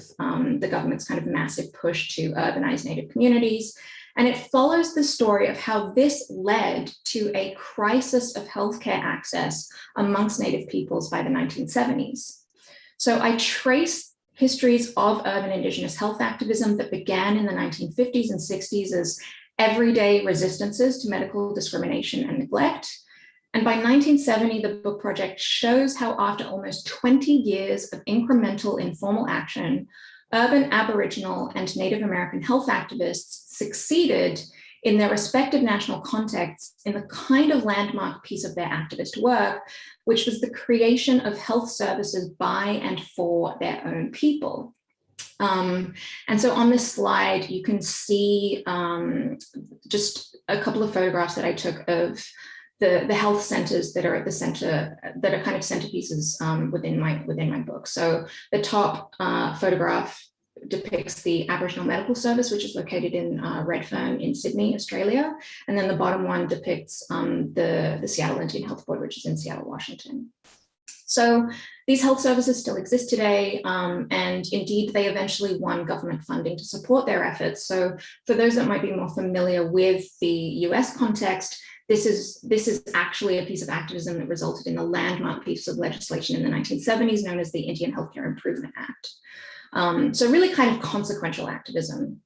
the government's kind of massive push to urbanize Native communities. And it follows the story of how this led to a crisis of healthcare access amongst Native peoples by the 1970s. So I trace histories of urban Indigenous health activism that began in the 1950s and 60s as everyday resistances to medical discrimination and neglect. And by 1970, the book project shows how after almost 20 years of incremental informal action, urban Aboriginal and Native American health activists succeeded in their respective national contexts in the kind of landmark piece of their activist work, which was the creation of health services by and for their own people. And so on this slide, you can see just a couple of photographs that I took of the health centers that are at the center, that are kind of centerpieces within my book. So the top photograph depicts the Aboriginal Medical Service, which is located in Redfern in Sydney, Australia. And then the bottom one depicts the Seattle Indian Health Board, which is in Seattle, Washington. So these health services still exist today, and indeed they eventually won government funding to support their efforts. So for those that might be more familiar with the US context, this is actually a piece of activism that resulted in a landmark piece of legislation in the 1970s known as the Indian Healthcare Improvement Act. So really kind of consequential activism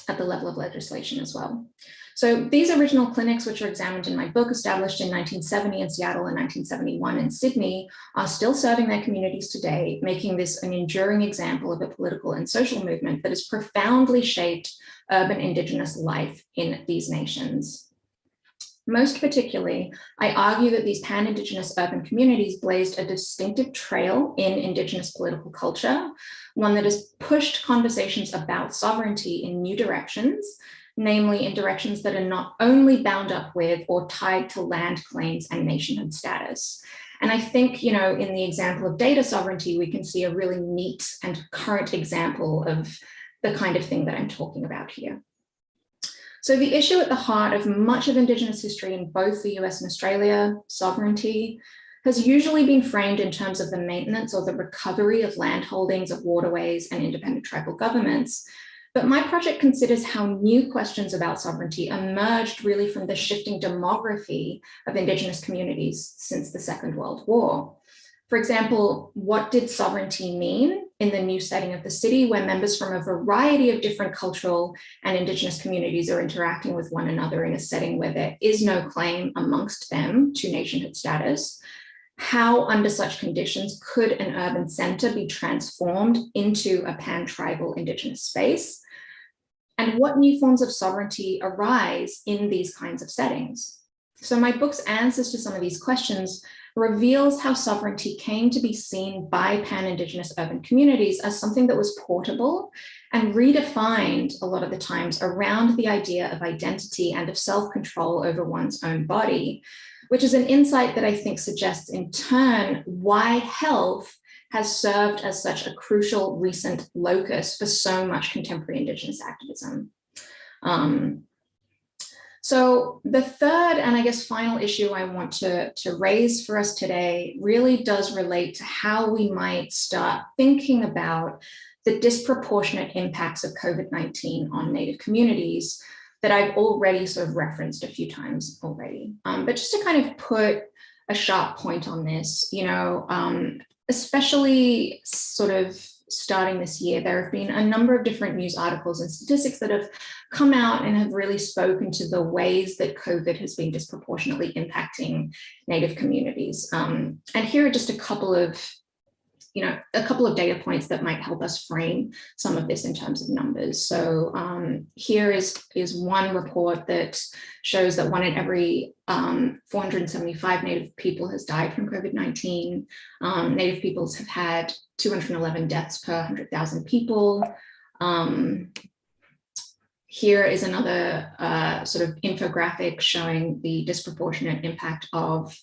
at the level of legislation as well. So these original clinics, which are examined in my book, established in 1970 in Seattle and 1971 in Sydney, are still serving their communities today, making this an enduring example of a political and social movement that has profoundly shaped urban Indigenous life in these nations. Most particularly, I argue that these pan-Indigenous urban communities blazed a distinctive trail in Indigenous political culture, one that has pushed conversations about sovereignty in new directions, namely in directions that are not only bound up with or tied to land claims and nationhood status. And I think, you know, in the example of data sovereignty, we can see a really neat and current example of the kind of thing that I'm talking about here. So the issue at the heart of much of Indigenous history in both the US and Australia, sovereignty, has usually been framed in terms of the maintenance or the recovery of land holdings, of waterways and independent tribal governments. But my project considers how new questions about sovereignty emerged really from the shifting demography of Indigenous communities since the Second World War. For example, what did sovereignty mean in the new setting of the city, where members from a variety of different cultural and Indigenous communities are interacting with one another in a setting where there is no claim amongst them to nationhood status? How, under such conditions, could an urban center be transformed into a pan-tribal Indigenous space? And what new forms of sovereignty arise in these kinds of settings? So my book's answers to some of these questions reveals how sovereignty came to be seen by pan-Indigenous urban communities as something that was portable and redefined a lot of the times around the idea of identity and of self-control over one's own body, which is an insight that I think suggests in turn why health has served as such a crucial recent locus for so much contemporary Indigenous activism. So the third and I guess final issue I want to raise for us today really does relate to how we might start thinking about the disproportionate impacts of COVID-19 on Native communities that I've already sort of referenced a few times already. But just to kind of put a sharp point on this, you know, especially sort of starting this year, there have been a number of different news articles and statistics that have come out and have really spoken to the ways that COVID has been disproportionately impacting Native communities. And here are just a couple of data points that might help us frame some of this in terms of numbers. So here is one report that shows that 1 in every 475 Native people has died from COVID-19. Native peoples have had 211 deaths per 100,000 people. Here is another sort of infographic showing the disproportionate impact of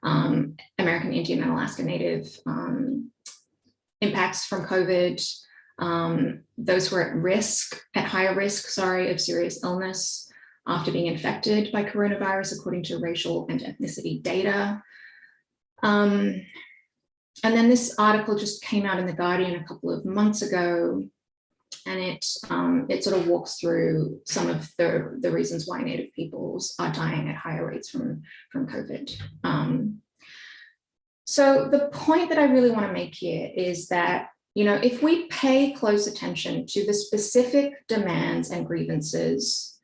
American Indian and Alaska Native impacts from COVID, those who are at higher risk, of serious illness after being infected by coronavirus, according to racial and ethnicity data. And then this article just came out in The Guardian a couple of months ago, and it sort of walks through some of the reasons why Native peoples are dying at higher rates from COVID. So the point that I really want to make here is that, you know, if we pay close attention to the specific demands and grievances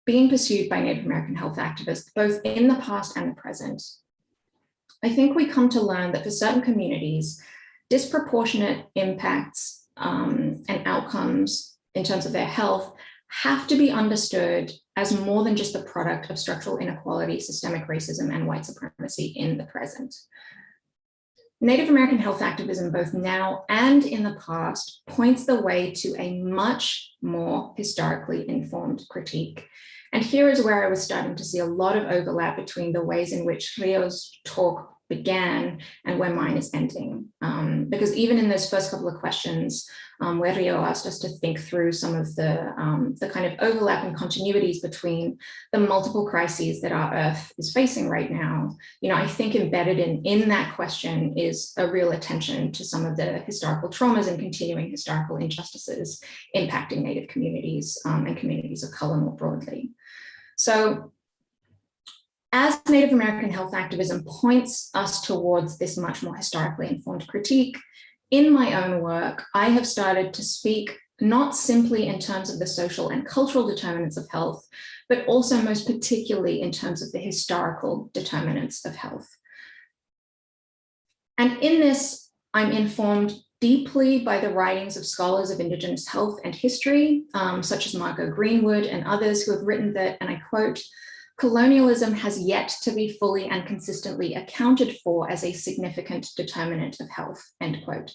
being pursued by Native American health activists, both in the past and the present, I think we come to learn that for certain communities, disproportionate impacts and outcomes in terms of their health have to be understood as more than just the product of structural inequality, systemic racism, and white supremacy in the present. Native American health activism, both now and in the past, points the way to a much more historically informed critique. And here is where I was starting to see a lot of overlap between the ways in which Rio's talk began and where mine is ending. Because even in those first couple of questions, where Rio asked us to think through some of the kind of overlap and continuities between the multiple crises that our Earth is facing right now, you know, I think embedded in that question is a real attention to some of the historical traumas and continuing historical injustices impacting Native communities and communities of color more broadly. So, as Native American health activism points us towards this much more historically informed critique, in my own work, I have started to speak not simply in terms of the social and cultural determinants of health, but also most particularly in terms of the historical determinants of health. And in this, I'm informed deeply by the writings of scholars of Indigenous health and history, such as Margot Greenwood and others who have written that, and I quote, "Colonialism has yet to be fully and consistently accounted for as a significant determinant of health," end quote.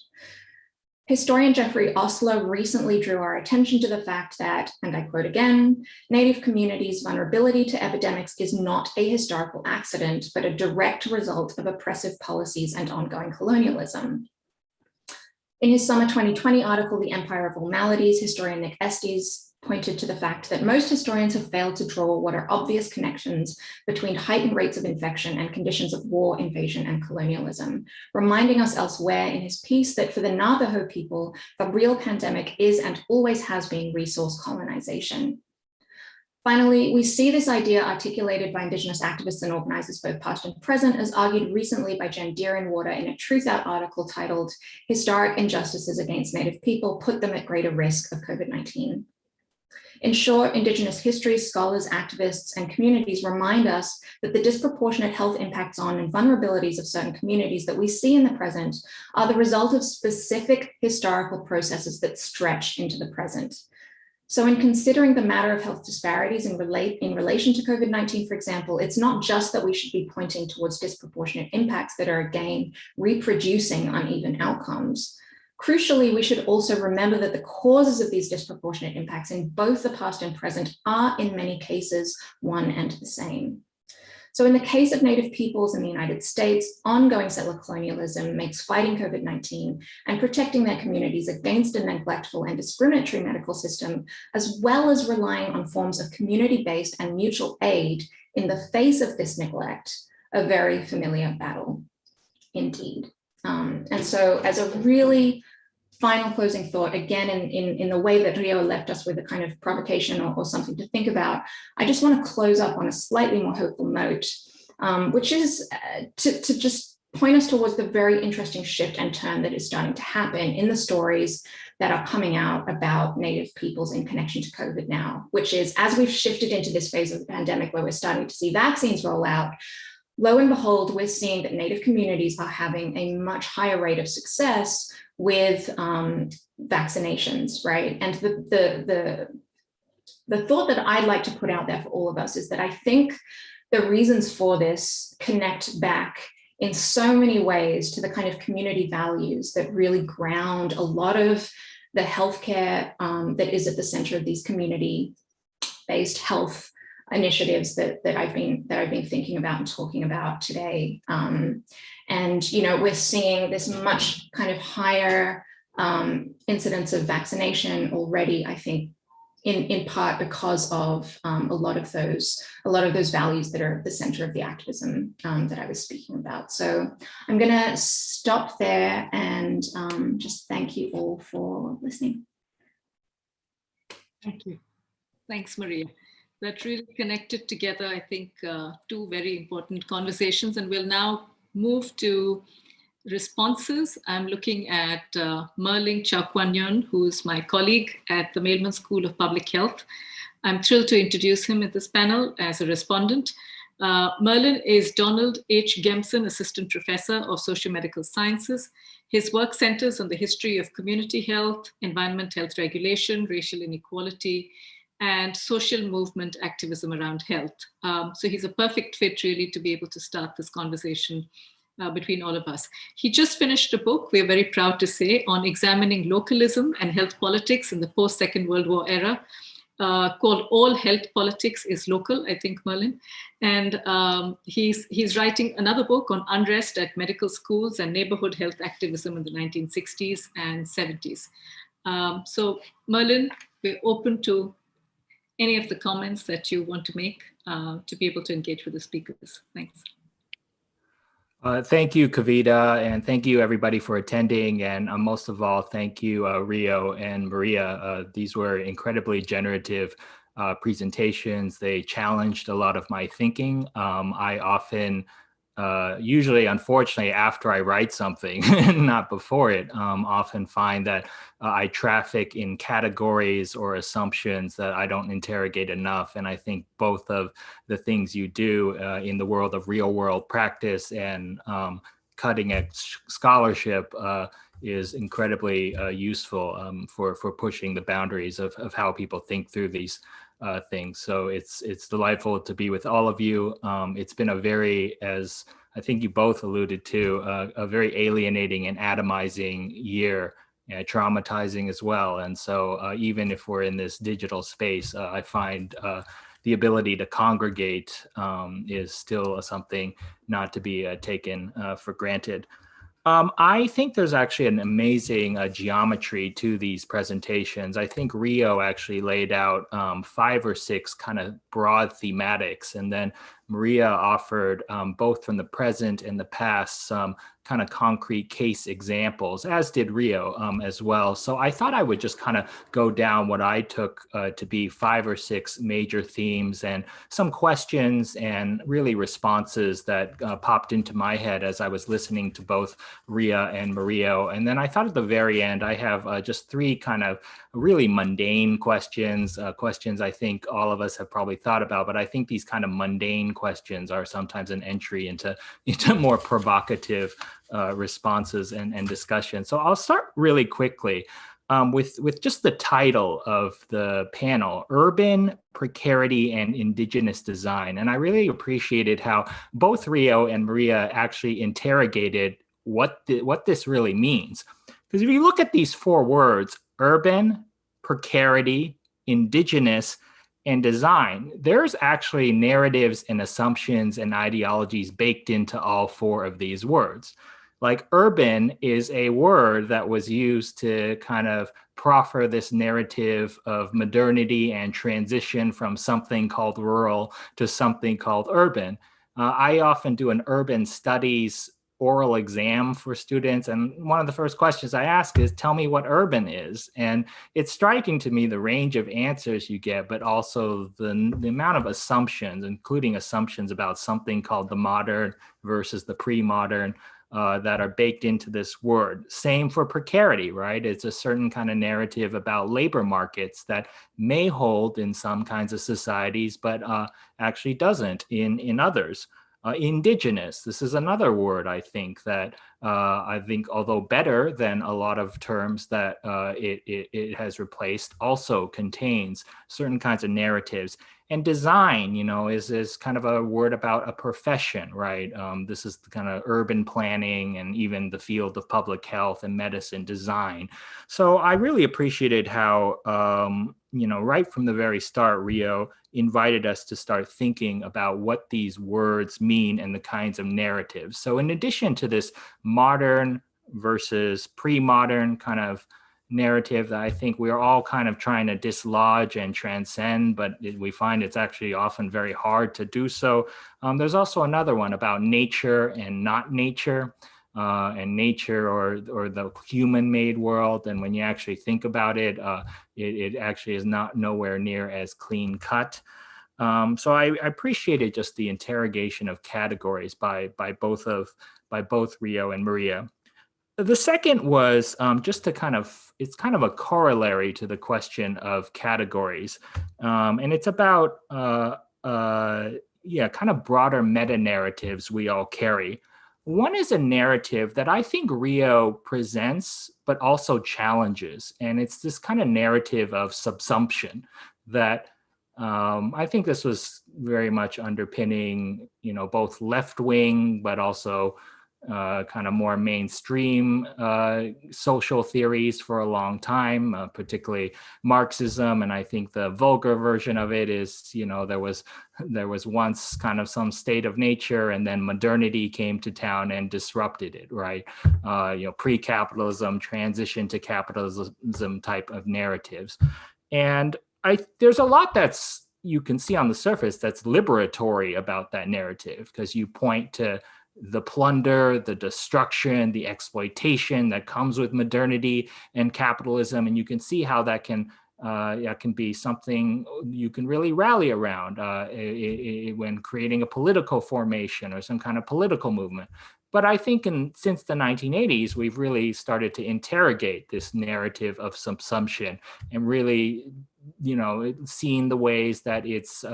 Historian Jeffrey Osler recently drew our attention to the fact that, and I quote again, "Native communities' vulnerability to epidemics is not a historical accident, but a direct result of oppressive policies and ongoing colonialism." In his summer 2020 article, The Empire of All Maladies, historian Nick Estes pointed to the fact that most historians have failed to draw what are obvious connections between heightened rates of infection and conditions of war, invasion, and colonialism, reminding us elsewhere in his piece that for the Navajo people, the real pandemic is and always has been resource colonization. Finally, we see this idea articulated by Indigenous activists and organizers, both past and present, as argued recently by Jen Deerin-Water in a Truth Out article titled "Historic Injustices Against Native People Put Them at Greater Risk of COVID-19." In short, Indigenous history scholars, activists, and communities remind us that the disproportionate health impacts on and vulnerabilities of certain communities that we see in the present are the result of specific historical processes that stretch into the present. So in considering the matter of health disparities in relation to COVID-19, for example, it's not just that we should be pointing towards disproportionate impacts that are, again, reproducing uneven outcomes. Crucially, we should also remember that the causes of these disproportionate impacts in both the past and present are, in many cases, one and the same. So in the case of Native peoples in the United States, ongoing settler colonialism makes fighting COVID-19 and protecting their communities against a neglectful and discriminatory medical system, as well as relying on forms of community-based and mutual aid in the face of this neglect, a very familiar battle indeed. And so as a really final closing thought, again, in the way that Rio left us with a kind of provocation or something to think about, I just want to close up on a slightly more hopeful note, which is to just point us towards the very interesting shift and turn that is starting to happen in the stories that are coming out about Native peoples in connection to COVID now, which is, as we've shifted into this phase of the pandemic where we're starting to see vaccines roll out, lo and behold, we're seeing that Native communities are having a much higher rate of success with vaccinations, right? And the thought that I'd like to put out there for all of us is that I think the reasons for this connect back in so many ways to the kind of community values that really ground a lot of the healthcare that is at the center of these community-based health initiatives that I've been thinking about and talking about today. And we're seeing this much kind of higher incidence of vaccination already, I think, in part because of a lot of those values that are at the center of the activism that I was speaking about. So I'm going to stop there and just thank you all for listening. Thank you. Thanks, Maria. That really connected together, I think, two very important conversations. And we'll now move to responses. I'm looking at Merlin Chowkwanyun, who's my colleague at the Mailman School of Public Health. I'm thrilled to introduce him at this panel as a respondent. Merlin is Donald H. Gemson Assistant Professor of Sociomedical Sciences. His work centers on the history of community health, environment health regulation, racial inequality, and social movement activism around health. So he's a perfect fit really to be able to start this conversation between all of us. He just finished a book, we're very proud to say, on examining localism and health politics in the post-Second World War era, called All Health Politics is Local, I think, Merlin. And he's writing another book on unrest at medical schools and neighborhood health activism in the 1960s and 70s. So Merlin, we're open to any of the comments that you want to make to be able to engage with the speakers. Thanks. Thank you, Kavita, and thank you everybody for attending. And most of all, thank you, Rio and Maria. These were incredibly generative presentations. They challenged a lot of my thinking. I often, usually, unfortunately, after I write something, not before it, often find that I traffic in categories or assumptions that I don't interrogate enough. And I think both of the things you do in the world of real world practice and cutting edge scholarship is incredibly useful for pushing the boundaries of how people think through these things. So it's delightful to be with all of you. It's been a very, as I think you both alluded to, a very alienating and atomizing year, traumatizing as well. And so even if we're in this digital space, I find the ability to congregate is still something not to be taken for granted. I think there's actually an amazing geometry to these presentations. I think Rio actually laid out 5 or 6 kind of broad thematics, and then Maria offered both from the present and the past some kind of concrete case examples, as did Rio as well. So I thought I would just kind of go down what I took to be 5 or 6 major themes and some questions and really responses that popped into my head as I was listening to both Ria and Mario. And then I thought at the very end, I have just 3 kind of really mundane questions, questions I think all of us have probably thought about, but I think these kind of mundane questions are sometimes an entry into more provocative responses and discussion. So I'll start really quickly with just the title of the panel, Urban, Precarity, and Indigenous Design. And I really appreciated how both Rio and Maria actually interrogated what this really means. Because if you look at these 4 words, urban, precarity, indigenous, and design, there's actually narratives and assumptions and ideologies baked into all 4 of these words. Like urban is a word that was used to kind of proffer this narrative of modernity and transition from something called rural to something called urban. I often do an urban studies oral exam for students, and one of the first questions I ask is, tell me what urban is. And it's striking to me the range of answers you get, but also the amount of assumptions, including assumptions about something called the modern versus the pre-modern, that are baked into this word. Same for precarity, right? It's a certain kind of narrative about labor markets that may hold in some kinds of societies, but actually doesn't in others. Indigenous, this is another word I think that although better than a lot of terms that it has replaced, also contains certain kinds of narratives. And design, is kind of a word about a profession, right? This is the kind of urban planning and even the field of public health and medicine design. So I really appreciated how, right from the very start, Rio invited us to start thinking about what these words mean and the kinds of narratives. So in addition to this modern versus pre-modern kind of narrative that I think we're all kind of trying to dislodge and transcend, but we find it's actually often very hard to do so. There's also another one about nature and not nature, and nature or the human-made world. And when you actually think about it, it actually is nowhere near as clean cut. So I appreciated just the interrogation of categories by both Rio and Maria. The second was just to it's kind of a corollary to the question of categories. And it's about, kind of broader meta-narratives we all carry. One is a narrative that I think Rio presents, but also challenges. And it's this kind of narrative of subsumption that I think this was very much underpinning, both left-wing, but also kind of more mainstream social theories for a long time, particularly Marxism. And I think the vulgar version of it is, there was once kind of some state of nature, and then modernity came to town and disrupted it, right? Pre-capitalism, transition to capitalism type of narratives. And there's a lot you can see on the surface that's liberatory about that narrative, because you point to the plunder, the destruction, the exploitation that comes with modernity and capitalism. And you can see how that can be something you can really rally around when creating a political formation or some kind of political movement. But I think since the 1980s, we've really started to interrogate this narrative of subsumption and really, seeing the ways that it's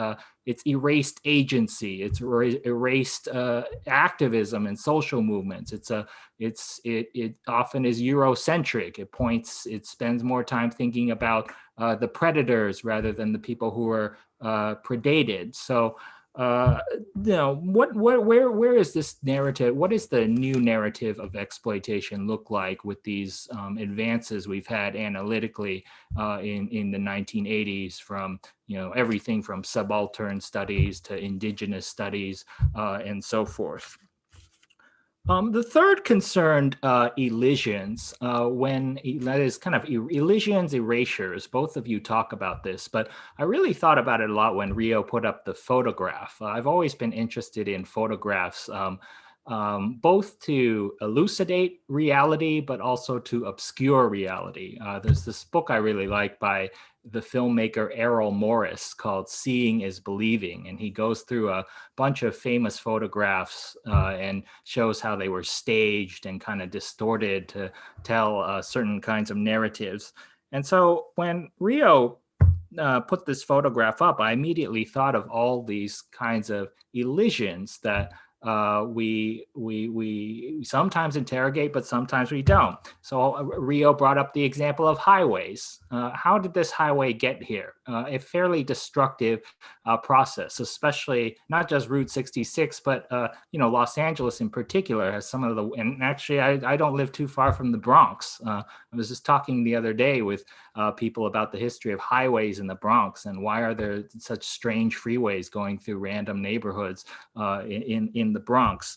erased agency, it's erased activism and social movements. It often is Eurocentric. It spends more time thinking about the predators rather than the people who are predated. So, where is this narrative? What is the new narrative of exploitation look like with these advances we've had analytically in the 1980s, from everything from subaltern studies to indigenous studies and so forth? The third concerned elisions, that is kind of elisions, erasures. Both of you talk about this, but I really thought about it a lot when Rio put up the photograph. I've always been interested in photographs, both to elucidate reality, but also to obscure reality. There's this book I really like by the filmmaker Errol Morris called Seeing is Believing. And he goes through a bunch of famous photographs and shows how they were staged and kind of distorted to tell certain kinds of narratives. And so when Rio put this photograph up, I immediately thought of all these kinds of elisions that we sometimes interrogate, but sometimes we don't. So Rio brought up the example of highways. How did this highway get here? A fairly destructive process, especially not just Route 66, but Los Angeles in particular has some of the. And actually, I don't live too far from the Bronx. I was just talking the other day with people about the history of highways in the Bronx and why are there such strange freeways going through random neighborhoods in the Bronx.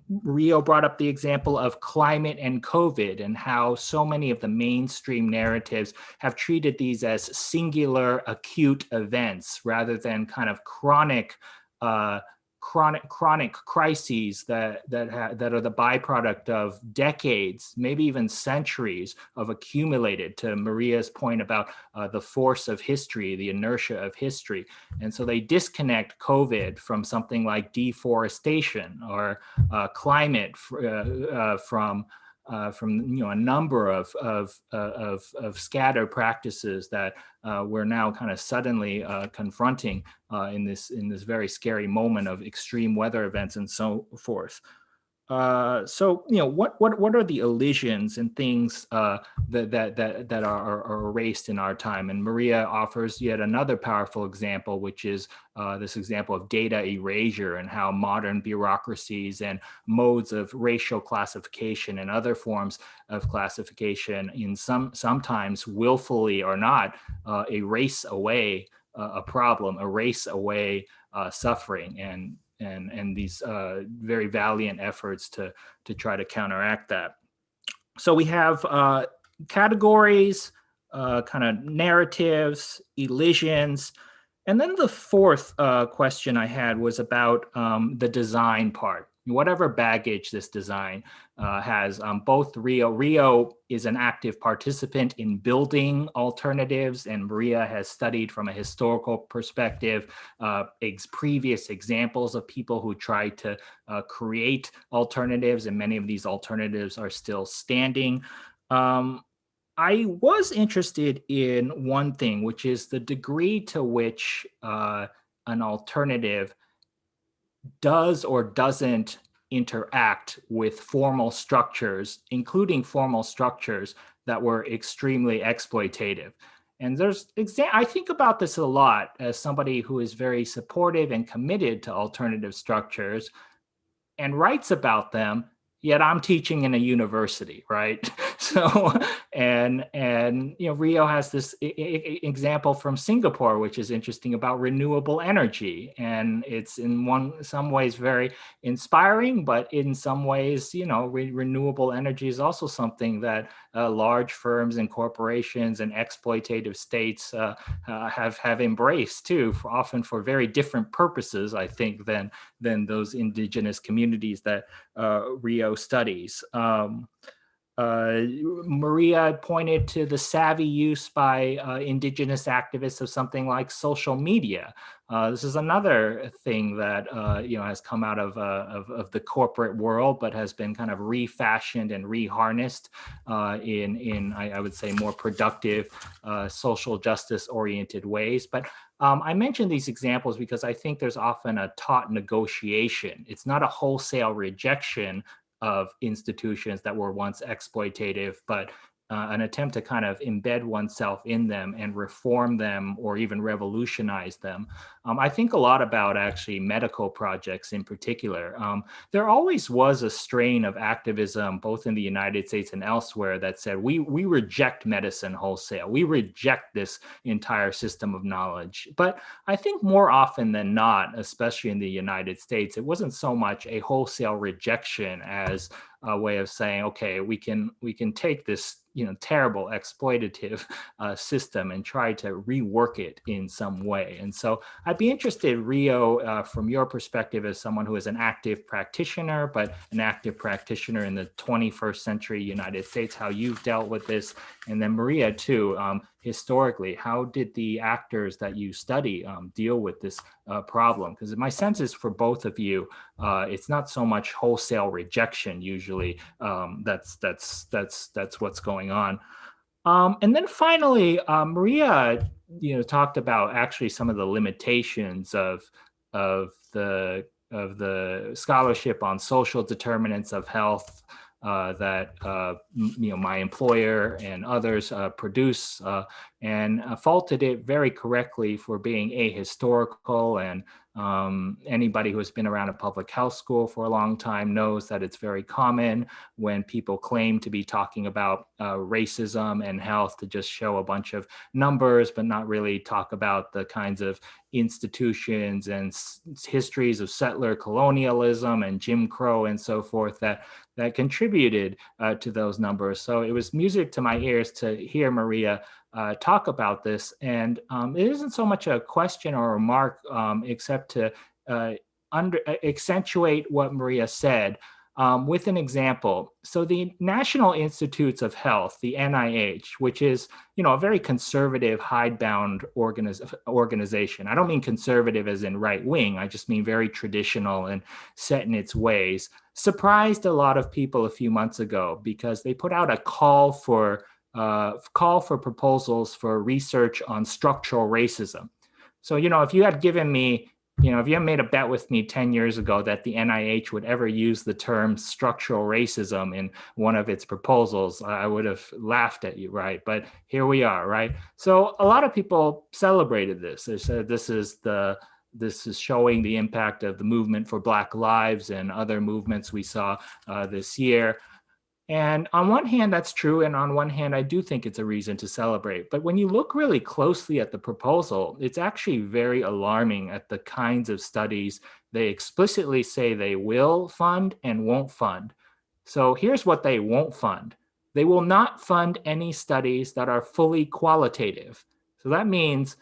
Rio brought up the example of climate and COVID and how so many of the mainstream narratives have treated these as singular acute events rather than kind of chronic crises that are the byproduct of decades, maybe even centuries of accumulated, to Maria's point about the force of history, the inertia of history. And so they disconnect COVID from something like deforestation or climate from a number of scattered practices that we're now kind of suddenly confronting in this very scary moment of extreme weather events and so forth. So what are the elisions and things that are erased in our time? And Maria offers yet another powerful example, which is this example of data erasure and how modern bureaucracies and modes of racial classification and other forms of classification, sometimes willfully or not, erase away a problem, erase away suffering, and these very valiant efforts to try to counteract that. So we have categories, kind of narratives, elisions, and then the fourth question I had was about the design part. Whatever baggage this design has, both Rio is an active participant in building alternatives, and Maria has studied from a historical perspective previous examples of people who tried to create alternatives, and many of these alternatives are still standing. I was interested in one thing, which is the degree to which an alternative does or doesn't interact with formal structures, including formal structures that were extremely exploitative. And I think about this a lot as somebody who is very supportive and committed to alternative structures and writes about them, yet I'm teaching in a university, right? So, and Rio has this example from Singapore, which is interesting, about renewable energy, and it's in some ways very inspiring, but in some ways, renewable energy is also something that large firms and corporations and exploitative states have embraced too, often for very different purposes, I think, than those indigenous communities that Rio studies. Maria pointed to the savvy use by indigenous activists of something like social media. This is another thing that has come out of the corporate world, but has been kind of refashioned and reharnessed in I would say more productive social justice oriented ways. But I mention these examples because I think there's often a taut negotiation. It's not a wholesale rejection of institutions that were once exploitative, but an attempt to kind of embed oneself in them and reform them or even revolutionize them. I think a lot about actually medical projects in particular. There always was a strain of activism, both in the United States and elsewhere, that said, we reject medicine wholesale. We reject this entire system of knowledge. But I think more often than not, especially in the United States, it wasn't so much a wholesale rejection as a way of saying, okay, we can take this terrible exploitative system and try to rework it in some way. And so I'd be interested, Rio, from your perspective as someone who is an active practitioner, but an active practitioner in the 21st century United States, how you've dealt with this. And then Maria, too, historically, how did the actors that you study deal with this problem? Because my sense is for both of you, it's not so much wholesale rejection usually. That's what's going on. And then finally, Maria, talked about actually some of the limitations of the scholarship on social determinants of health that my employer and others produce, and faulted it very correctly for being ahistorical. And anybody who has been around a public health school for a long time knows that it's very common when people claim to be talking about racism and health to just show a bunch of numbers, but not really talk about the kinds of institutions and histories of settler colonialism and Jim Crow and so forth that contributed to those numbers. So it was music to my ears to hear Maria talk about this. And it isn't so much a question or a remark, except to accentuate what Maria said with an example. So the National Institutes of Health, the NIH, which is a very conservative, hidebound organization. I don't mean conservative as in right wing. I just mean very traditional and set in its ways. Surprised a lot of people a few months ago because they put out a call for proposals for research on structural racism. So, if you had given me, if you had made a bet with me 10 years ago that the NIH would ever use the term structural racism in one of its proposals, I would have laughed at you, right? But here we are, right? So a lot of people celebrated this. They said this is showing the impact of the movement for Black Lives and other movements we saw this year. And on one hand, that's true. And on one hand, I do think it's a reason to celebrate. But when you look really closely at the proposal, it's actually very alarming at the kinds of studies they explicitly say they will fund and won't fund. So here's what they won't fund. They will not fund any studies that are fully qualitative. So that means,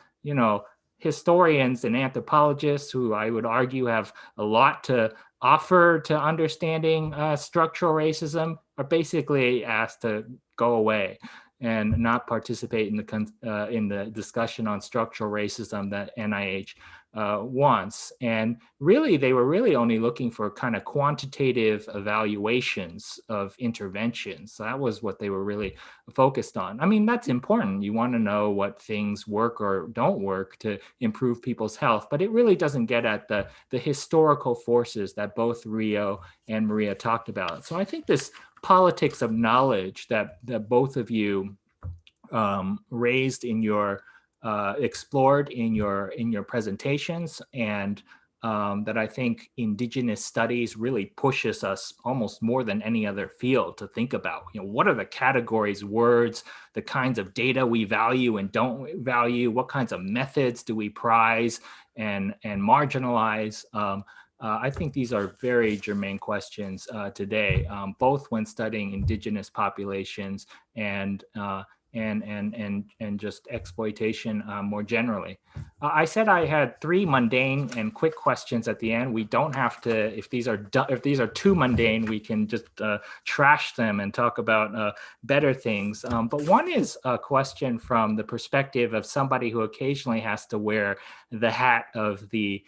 historians and anthropologists, who I would argue have a lot to offer to understanding structural racism, are basically asked to go away and not participate in the discussion on structural racism that NIH wants. And really, they were really only looking for kind of quantitative evaluations of interventions. So that was what they were really focused on. I mean, that's important. You want to know what things work or don't work to improve people's health, but it really doesn't get at the historical forces that both Rio and Maria talked about. So I think this politics of knowledge that both of you raised in your explored in your presentations, and that I think Indigenous studies really pushes us almost more than any other field to think about. What are the categories, words, the kinds of data we value and don't value? What kinds of methods do we prize and marginalize? I think these are very germane questions today, both when studying Indigenous populations and just exploitation more generally. I said I had 3 mundane and quick questions at the end. We don't have to, if these are too mundane, we can just trash them and talk about better things. But one is a question from the perspective of somebody who occasionally has to wear the hat of the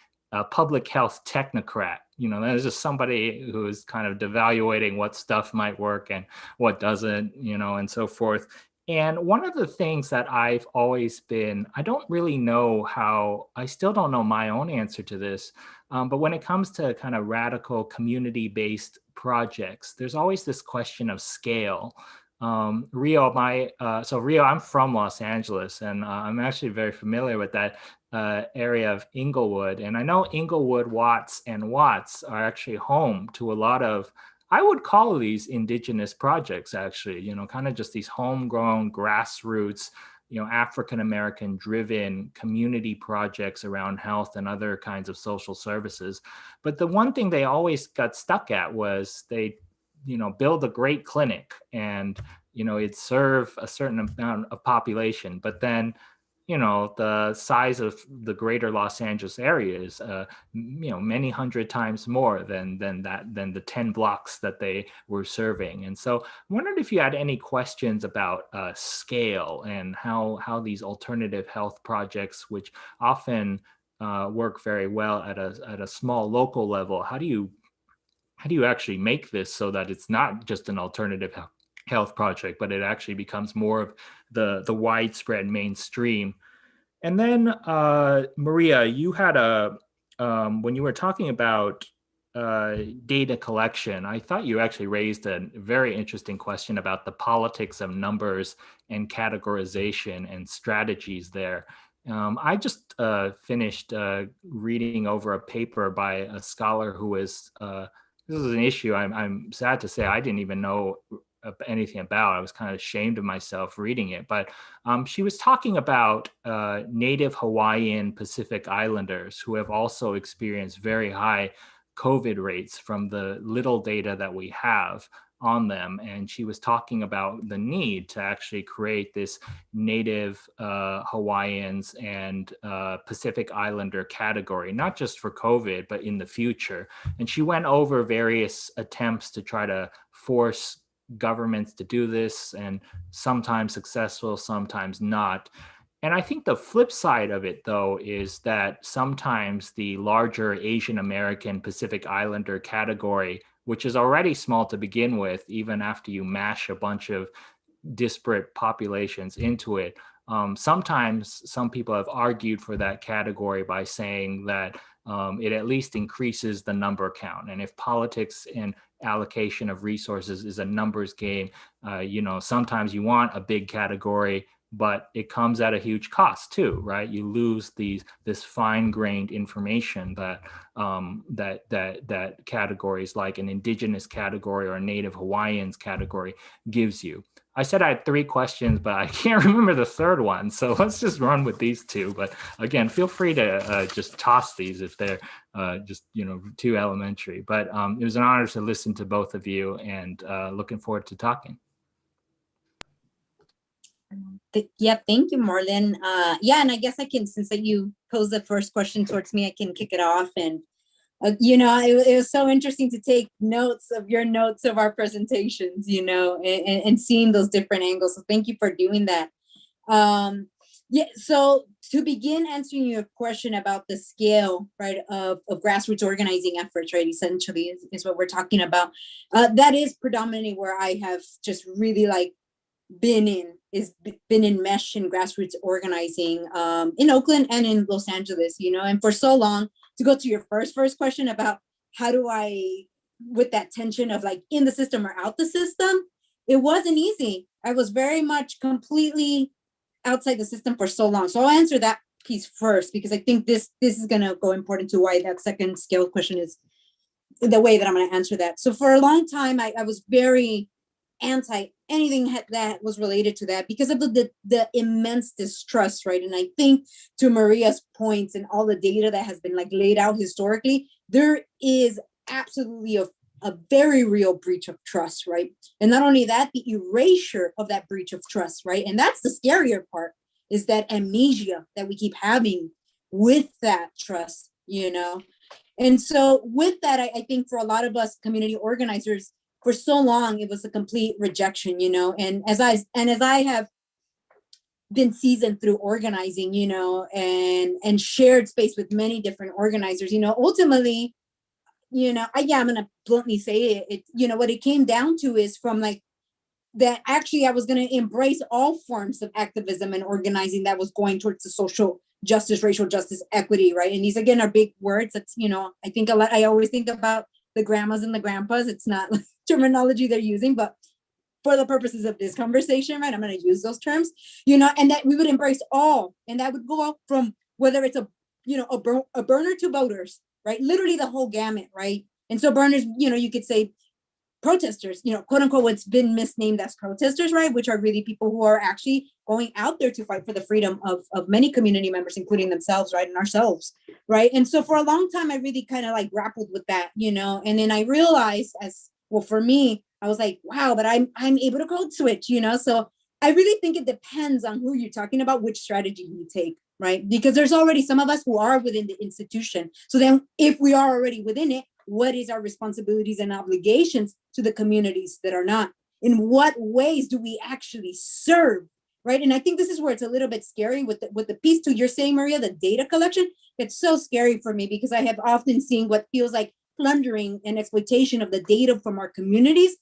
public health technocrat. There's just somebody who is kind of devaluating what stuff might work and what doesn't, and so forth. And one of the things that I've always been, I don't really know how, I still don't know my own answer to this, but when it comes to kind of radical community-based projects, there's always this question of scale. Rio, Rio, I'm from Los Angeles, and I'm actually very familiar with that area of Inglewood. And I know Inglewood, Watts, and Watts are actually home to a lot of, I would call these indigenous projects, actually, you know, kind of just these homegrown grassroots, you know, African-American driven community projects around health and other kinds of social services. But the one thing they always got stuck at was they, you know, build a great clinic and, you know, it'd serve a certain amount of population, but then, you know, the size of the greater Los Angeles area is, you know, many hundred times more than the 10 blocks that they were serving. And so I wondered if you had any questions about scale and how these alternative health projects, which often work very well at a small local level, how do you actually make this so that it's not just an alternative health project, but it actually becomes more of the widespread mainstream? And then Maria, you had when you were talking about data collection, I thought you actually raised a very interesting question about the politics of numbers and categorization and strategies there. I just finished reading over a paper by a scholar who is, this is an issue I'm sad to say I didn't even know anything about. I was kind of ashamed of myself reading it, but she was talking about Native Hawaiian Pacific Islanders who have also experienced very high COVID rates from the little data that we have on them. And she was talking about the need to actually create this Native Hawaiians and Pacific Islander category, not just for COVID, but in the future. And she went over various attempts to try to force governments to do this, and sometimes successful, sometimes not. And I think the flip side of it, though, is that sometimes the larger Asian American Pacific Islander category, which is already small to begin with, even after you mash a bunch of disparate populations into it, sometimes some people have argued for that category by saying that it at least increases the number count. And if politics and allocation of resources is a numbers game, you know, sometimes you want a big category, but it comes at a huge cost too, right? You lose this fine-grained information that that categories like an indigenous category or a Native Hawaiians category gives you. I said I had 3 questions, but I can't remember the third one. So let's just run with these 2. But again, feel free to just toss these if they're just, you know, too elementary. But it was an honor to listen to both of you, and looking forward to talking. Yeah, thank you, Merlin. Yeah, and I guess I can, since you posed the first question towards me, I can kick it off. And you know, it was so interesting to take notes of your notes of our presentations, you know, and seeing those different angles. So thank you for doing that. Yeah, so to begin answering your question about the scale, right, of grassroots organizing efforts, right, essentially is what we're talking about. That is predominantly where I have just really like been enmeshed in grassroots organizing in Oakland and in Los Angeles, you know, and for so long, to go to your first question about how do I, with that tension of like in the system or out the system, it wasn't easy. I was very much completely outside the system for so long. So I'll answer that piece first, because I think this is going to go important to why that second scale question is the way that I'm going to answer that. So for a long time, I was very anti anything that was related to that because of the immense distrust, right? And I think to Maria's points and all the data that has been like laid out historically, there is absolutely a very real breach of trust, right? And not only that, the erasure of that breach of trust, right? And that's the scarier part, is that amnesia that we keep having with that trust, you know? And so with that, I think for a lot of us community organizers, for so long, it was a complete rejection, you know, and as I have been seasoned through organizing, you know, and shared space with many different organizers, you know, ultimately, you know, I'm going to bluntly say it, you know, what it came down to is from like that actually I was going to embrace all forms of activism and organizing that was going towards the social justice, racial justice, equity, right? And these, again, are big words. That's, you know, I think a lot, I always think about the grandmas and the grandpas. It's not like terminology they're using, but for the purposes of this conversation, right? I'm going to use those terms, you know, and that we would embrace all, and that would go out from whether it's a, you know, a burner to voters, right? Literally the whole gamut, right? And so burners, you know, you could say protesters, you know, quote unquote, what's been misnamed as protesters, right? Which are really people who are actually going out there to fight for the freedom of many community members, including themselves, right? And ourselves, right? And so for a long time, I really kind of like grappled with that, you know, and then I realized as well, for me, I was like, wow, but I'm able to code switch, you know? So I really think it depends on who you're talking about, which strategy you take, right? Because there's already some of us who are within the institution. So then if we are already within it, what is our responsibilities and obligations to the communities that are not? In what ways do we actually serve, right? And I think this is where it's a little bit scary with the piece too. You're saying, Maria, the data collection, it's so scary for me because I have often seen what feels like plundering and exploitation of the data from our communities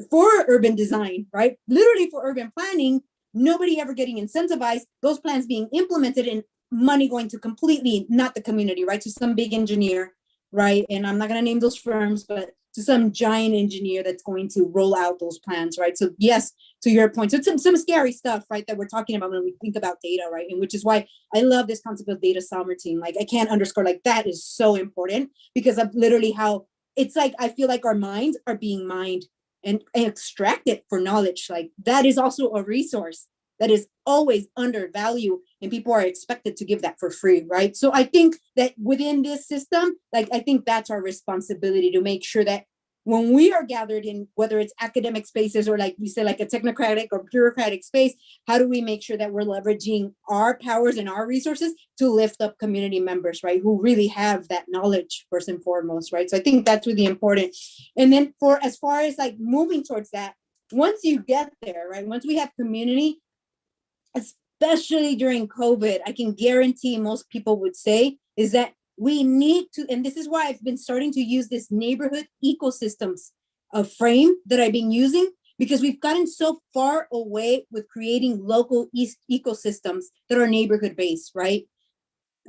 for urban design, right? Literally for urban planning, nobody ever getting incentivized, those plans being implemented and money going to completely not the community, right? To some big engineer, right? And I'm not going to name those firms, but to some giant engineer that's going to roll out those plans, right? So yes, to your point, so it's some scary stuff, right, that we're talking about when we think about data, right? And which is why I love this concept of data sovereignty. Like I can't underscore, like that is so important because of literally how it's like, I feel like our minds are being mined and extracted for knowledge. Like that is also a resource that is always undervalued and people are expected to give that for free, right? So I think that within this system, like I think that's our responsibility to make sure that when we are gathered in, whether it's academic spaces or like we say, like a technocratic or bureaucratic space, how do we make sure that we're leveraging our powers and our resources to lift up community members, right? Who really have that knowledge first and foremost, right? So I think that's really important. And then for as far as like moving towards that, once you get there, right? Once we have community, especially during COVID, I can guarantee most people would say is that we need to, and this is why I've been starting to use this neighborhood ecosystems frame that I've been using, because we've gotten so far away with creating local ecosystems that are neighborhood based, right?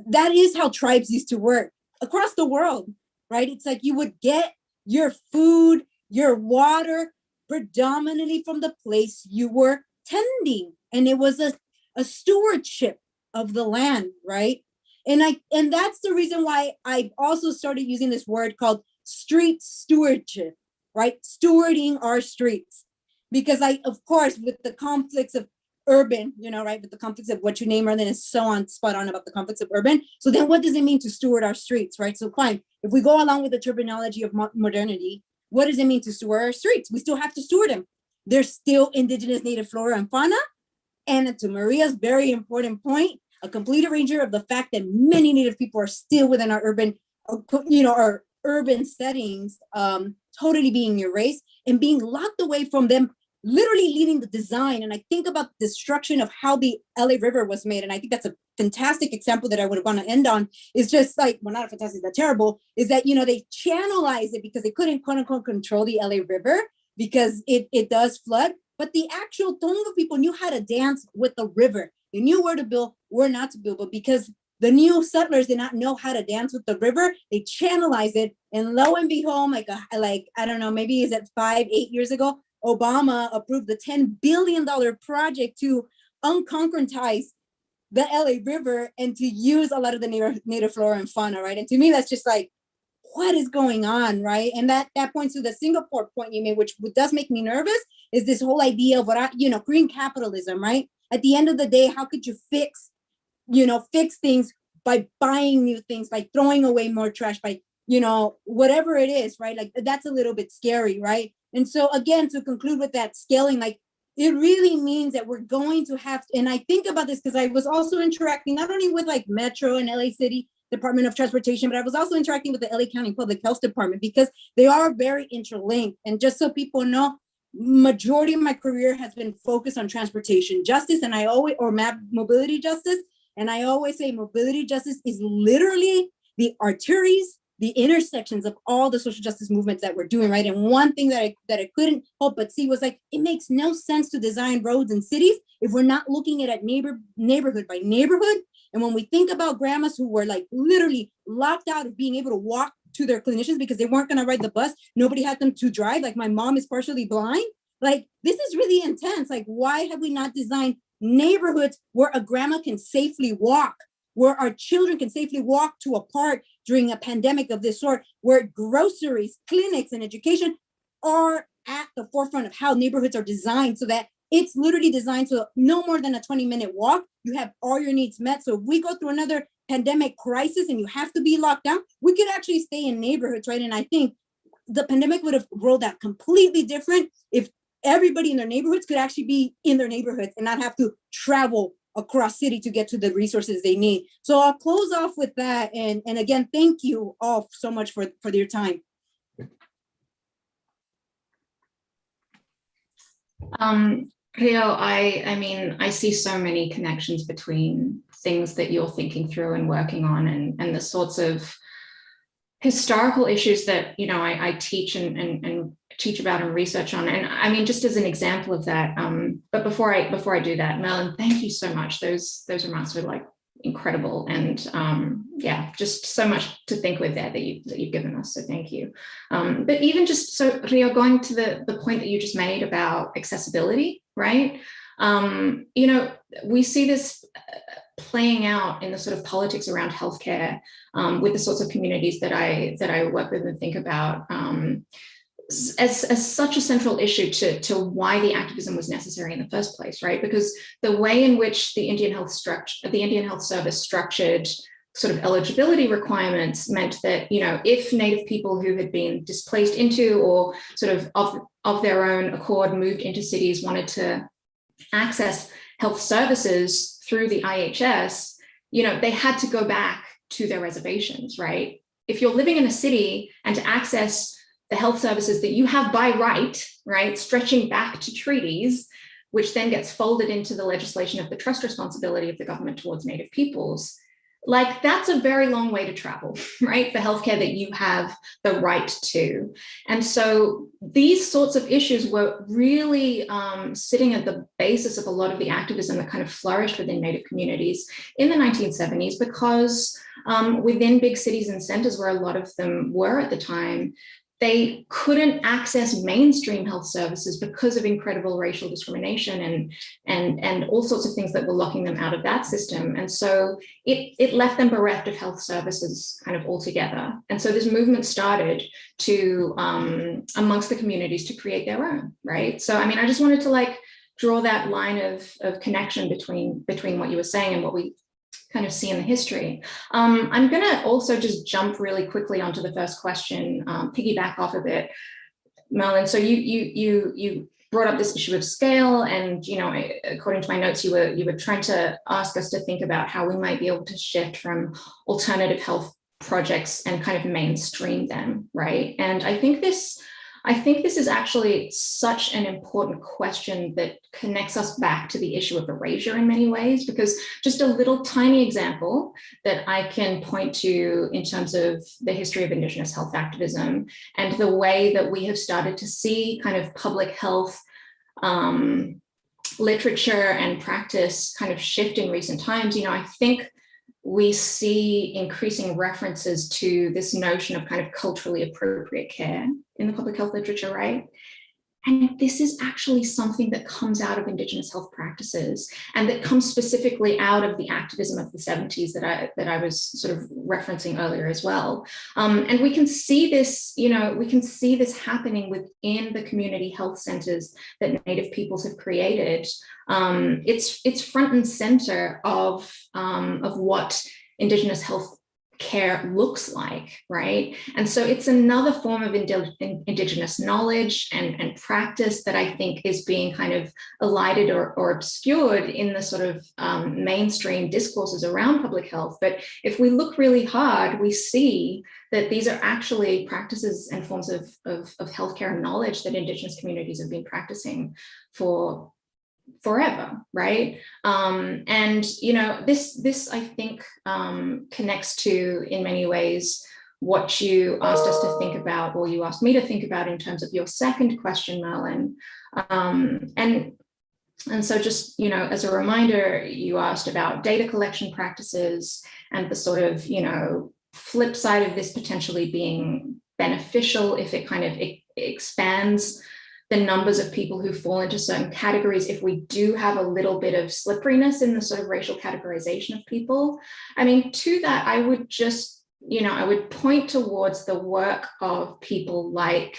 That is how tribes used to work across the world, right? It's like you would get your food, your water, predominantly from the place you were tending. And it was a stewardship of the land, right? And that's the reason why I also started using this word called street stewardship, right? Stewarding our streets. Because of course, with the conflicts of urban, you know, right? With the conflicts of what you name, Merlin is so on spot on about the conflicts of urban. So then what does it mean to steward our streets, right? So fine, if we go along with the terminology of modernity, what does it mean to steward our streets? We still have to steward them. There's still indigenous native flora and fauna. And to Maria's very important point, a complete erasure of the fact that many Native people are still within our urban, you know, our urban settings, totally being erased and being locked away from them, literally leading the design. And I think about the destruction of how the LA River was made. And I think that's a fantastic example that I would want to end on is just like, well, not a fantastic, but terrible, is that, you know, they channelized it because they couldn't quote unquote control the LA River because it does flood. But the actual Tonga people knew how to dance with the river. They knew where to build, where not to build. But because the new settlers did not know how to dance with the river, they channelized it. And lo and behold, like I don't know, maybe is it 5-8 years ago, Obama approved the $10 billion project to unconcretize the LA River and to use a lot of the native flora and fauna, right? And to me, that's just like, what is going on, right? And that points to the Singapore point you made, which does make me nervous, is this whole idea of green capitalism, right? At the end of the day, how could you fix things by buying new things, by throwing away more trash, by, whatever it is, right? Like that's a little bit scary, right? And so again, to conclude with that scaling, like it really means that we're going to have to, and I think about this because I was also interacting not only with like Metro and LA City Department of Transportation, but I was also interacting with the LA County Public Health Department because they are very interlinked. And just so people know, majority of my career has been focused on transportation justice mobility justice. And I always say mobility justice is literally the arteries, the intersections of all the social justice movements that we're doing, right? And one thing that I couldn't help but see was like, it makes no sense to design roads and cities if we're not looking at it neighborhood by neighborhood. And when we think about grandmas who were like literally locked out of being able to walk to their clinicians because they weren't going to ride the bus, nobody had them to drive. Like my mom is partially blind, Like, this is really intense. Like, why have we not designed neighborhoods where a grandma can safely walk, where our children can safely walk to a park during a pandemic of this sort, where groceries, clinics, and education are at the forefront of how neighborhoods are designed, so that it's literally designed so no more than a 20-minute walk, you have all your needs met. So if we go through another pandemic crisis and you have to be locked down, we could actually stay in neighborhoods, right? And I think the pandemic would have rolled out completely different if everybody in their neighborhoods could actually be in their neighborhoods and not have to travel across city to get to the resources they need. So I'll close off with that. And again, thank you all so much for your time. Rio, I mean, I see so many connections between things that you're thinking through and working on, and the sorts of historical issues that, you know, I teach and teach about and research on. And I mean, just as an example of that, but before I do that, Merlin, thank you so much. Those remarks were like incredible, and yeah, just so much to think with there that you've given us. So thank you. But even just so, Rio, going to the point that you just made about accessibility, right? You know, we see this playing out in the sort of politics around healthcare with the sorts of communities that I work with and think about as such a central issue to why the activism was necessary in the first place, right? Because the way in which the Indian Health Service structured sort of eligibility requirements meant that, you know, if Native people who had been displaced into or sort of their own accord moved into cities wanted to access health services through the IHS, you know, they had to go back to their reservations, right? If you're living in a city and to access the health services that you have by right, right, stretching back to treaties, which then gets folded into the legislation of the trust responsibility of the government towards Native peoples, like that's a very long way to travel, right, for healthcare that you have the right to. And so these sorts of issues were really sitting at the basis of a lot of the activism that kind of flourished within Native communities in the 1970s, because within big cities and centers where a lot of them were at the time, they couldn't access mainstream health services because of incredible racial discrimination and all sorts of things that were locking them out of that system. And so it left them bereft of health services kind of altogether. And so this movement started to, amongst the communities, to create their own, right? So, I mean, I just wanted to like draw that line of connection between what you were saying and what we kind of see in the history. I'm going to also just jump really quickly onto the first question, piggyback off a bit, Merlin. So you brought up this issue of scale, and you know, according to my notes, you were trying to ask us to think about how we might be able to shift from alternative health projects and kind of mainstream them, right? And I think this is actually such an important question that connects us back to the issue of erasure in many ways, because just a little tiny example that I can point to in terms of the history of Indigenous health activism and the way that we have started to see kind of public health literature and practice kind of shift in recent times. You know, I think we see increasing references to this notion of kind of culturally appropriate care in the public health literature, right? And this is actually something that comes out of Indigenous health practices and that comes specifically out of the activism of the 70s that I was sort of referencing earlier as well. And we can see this, you know, we can see this happening within the community health centers that Native peoples have created. It's front and center of what Indigenous health care looks like, right? And so it's another form of Indigenous knowledge and practice that I think is being kind of elided or obscured in the sort of mainstream discourses around public health. But if we look really hard, we see that these are actually practices and forms of healthcare and knowledge that Indigenous communities have been practicing for forever, right? And you know, this I think connects to, in many ways, what you asked us to think about, or you asked me to think about in terms of your second question, Merlin. And so just, you know, as a reminder, you asked about data collection practices and the sort of, you know, flip side of this potentially being beneficial if it kind of expands the numbers of people who fall into certain categories, if we do have a little bit of slipperiness in the sort of racial categorization of people. I mean, to that, I would just, I would point towards the work of people like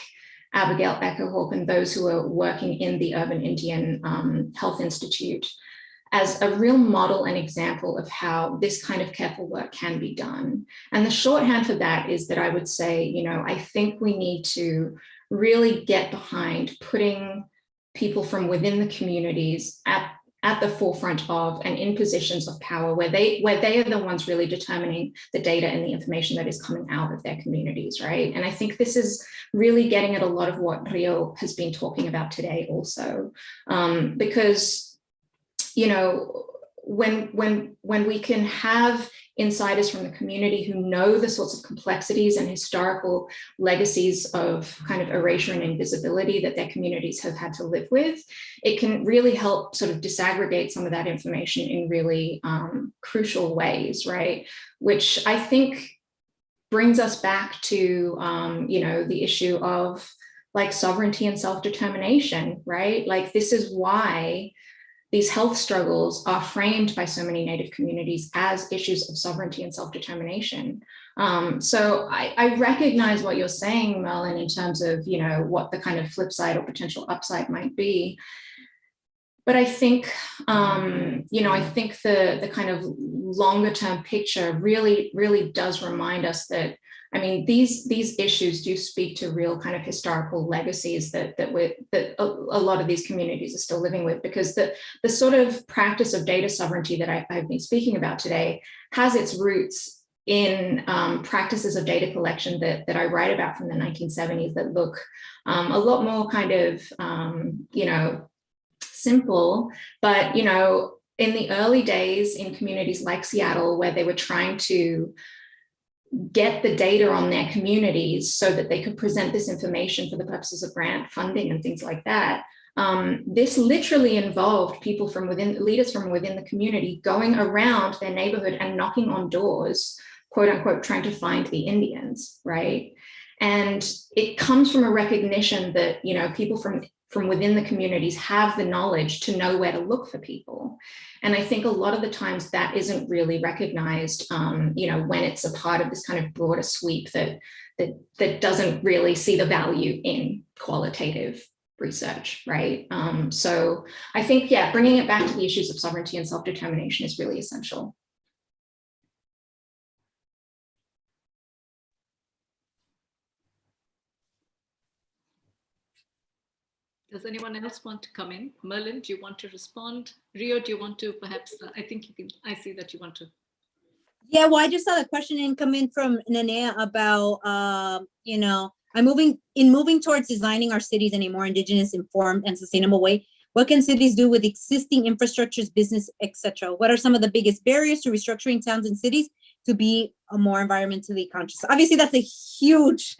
Abigail Echohawk and those who are working in the Urban Indian Health Institute as a real model and example of how this kind of careful work can be done. And the shorthand for that is that I would say, I think we need to really get behind putting people from within the communities at the forefront of and in positions of power where they are the ones really determining the data and the information that is coming out of their communities, right? And I think this is really getting at a lot of what Rio has been talking about today also, because when we can have insiders from the community who know the sorts of complexities and historical legacies of kind of erasure and invisibility that their communities have had to live with, it can really help sort of disaggregate some of that information in really crucial ways, right? Which I think brings us back to, the issue of like sovereignty and self-determination, right? Like this is why these health struggles are framed by so many Native communities as issues of sovereignty and self-determination. So I recognize what you're saying, Merlin, in terms of, what the kind of flip side or potential upside might be. But I think, I think the kind of longer term picture really does remind us that, I mean, these issues do speak to real kind of historical legacies that a lot of these communities are still living with, because the sort of practice of data sovereignty that I've been speaking about today has its roots in practices of data collection that I write about from the 1970s that look a lot more kind of, simple, but, in the early days in communities like Seattle, where they were trying to get the data on their communities so that they could present this information for the purposes of grant funding and things like that. This literally involved people from within, leaders from within the community going around their neighborhood and knocking on doors, quote unquote, trying to find the Indians, right? And it comes from a recognition that, people from within the communities have the knowledge to know where to look for people. And I think a lot of the times that isn't really recognized, when it's a part of this kind of broader sweep that doesn't really see the value in qualitative research, right? So I think, bringing it back to the issues of sovereignty and self-determination is really essential. Does anyone else want to come in? Merlin, do you want to respond? Rio, do you want to perhaps, I think you can, I see that you want to. Yeah, well, I just saw a question come in from Nanea about, I'm moving towards designing our cities in a more Indigenous informed and sustainable way. What can cities do with existing infrastructures, business, etc.? What are some of the biggest barriers to restructuring towns and cities to be a more environmentally conscious? Obviously, that's a huge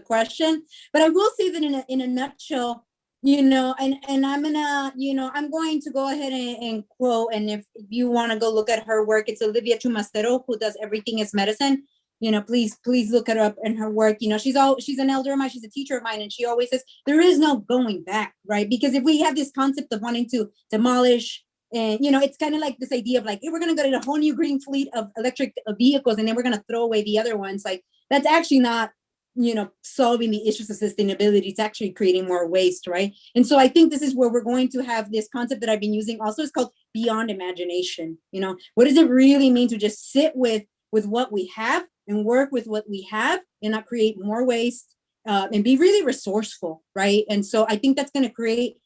question, but I will say that in a nutshell, and I'm gonna, I'm going to go ahead and quote, and if you want to go look at her work, it's Olivia Chumacero, who does Everything is Medicine. Please look her up and her work. She's an elder of mine, she's a teacher of mine, and she always says there is no going back, right? Because if we have this concept of wanting to demolish, and it's kind of like this idea of like, hey, we're gonna go to a whole new green fleet of electric vehicles, and then we're gonna throw away the other ones. Like, that's actually not solving the issues of sustainability. It's actually creating more waste, right? And so I think this is where we're going to have this concept that I've been using also. It's called beyond imagination. What does it really mean to just sit with what we have and work with what we have and not create more waste, and be really resourceful, right? And so I think that's going to create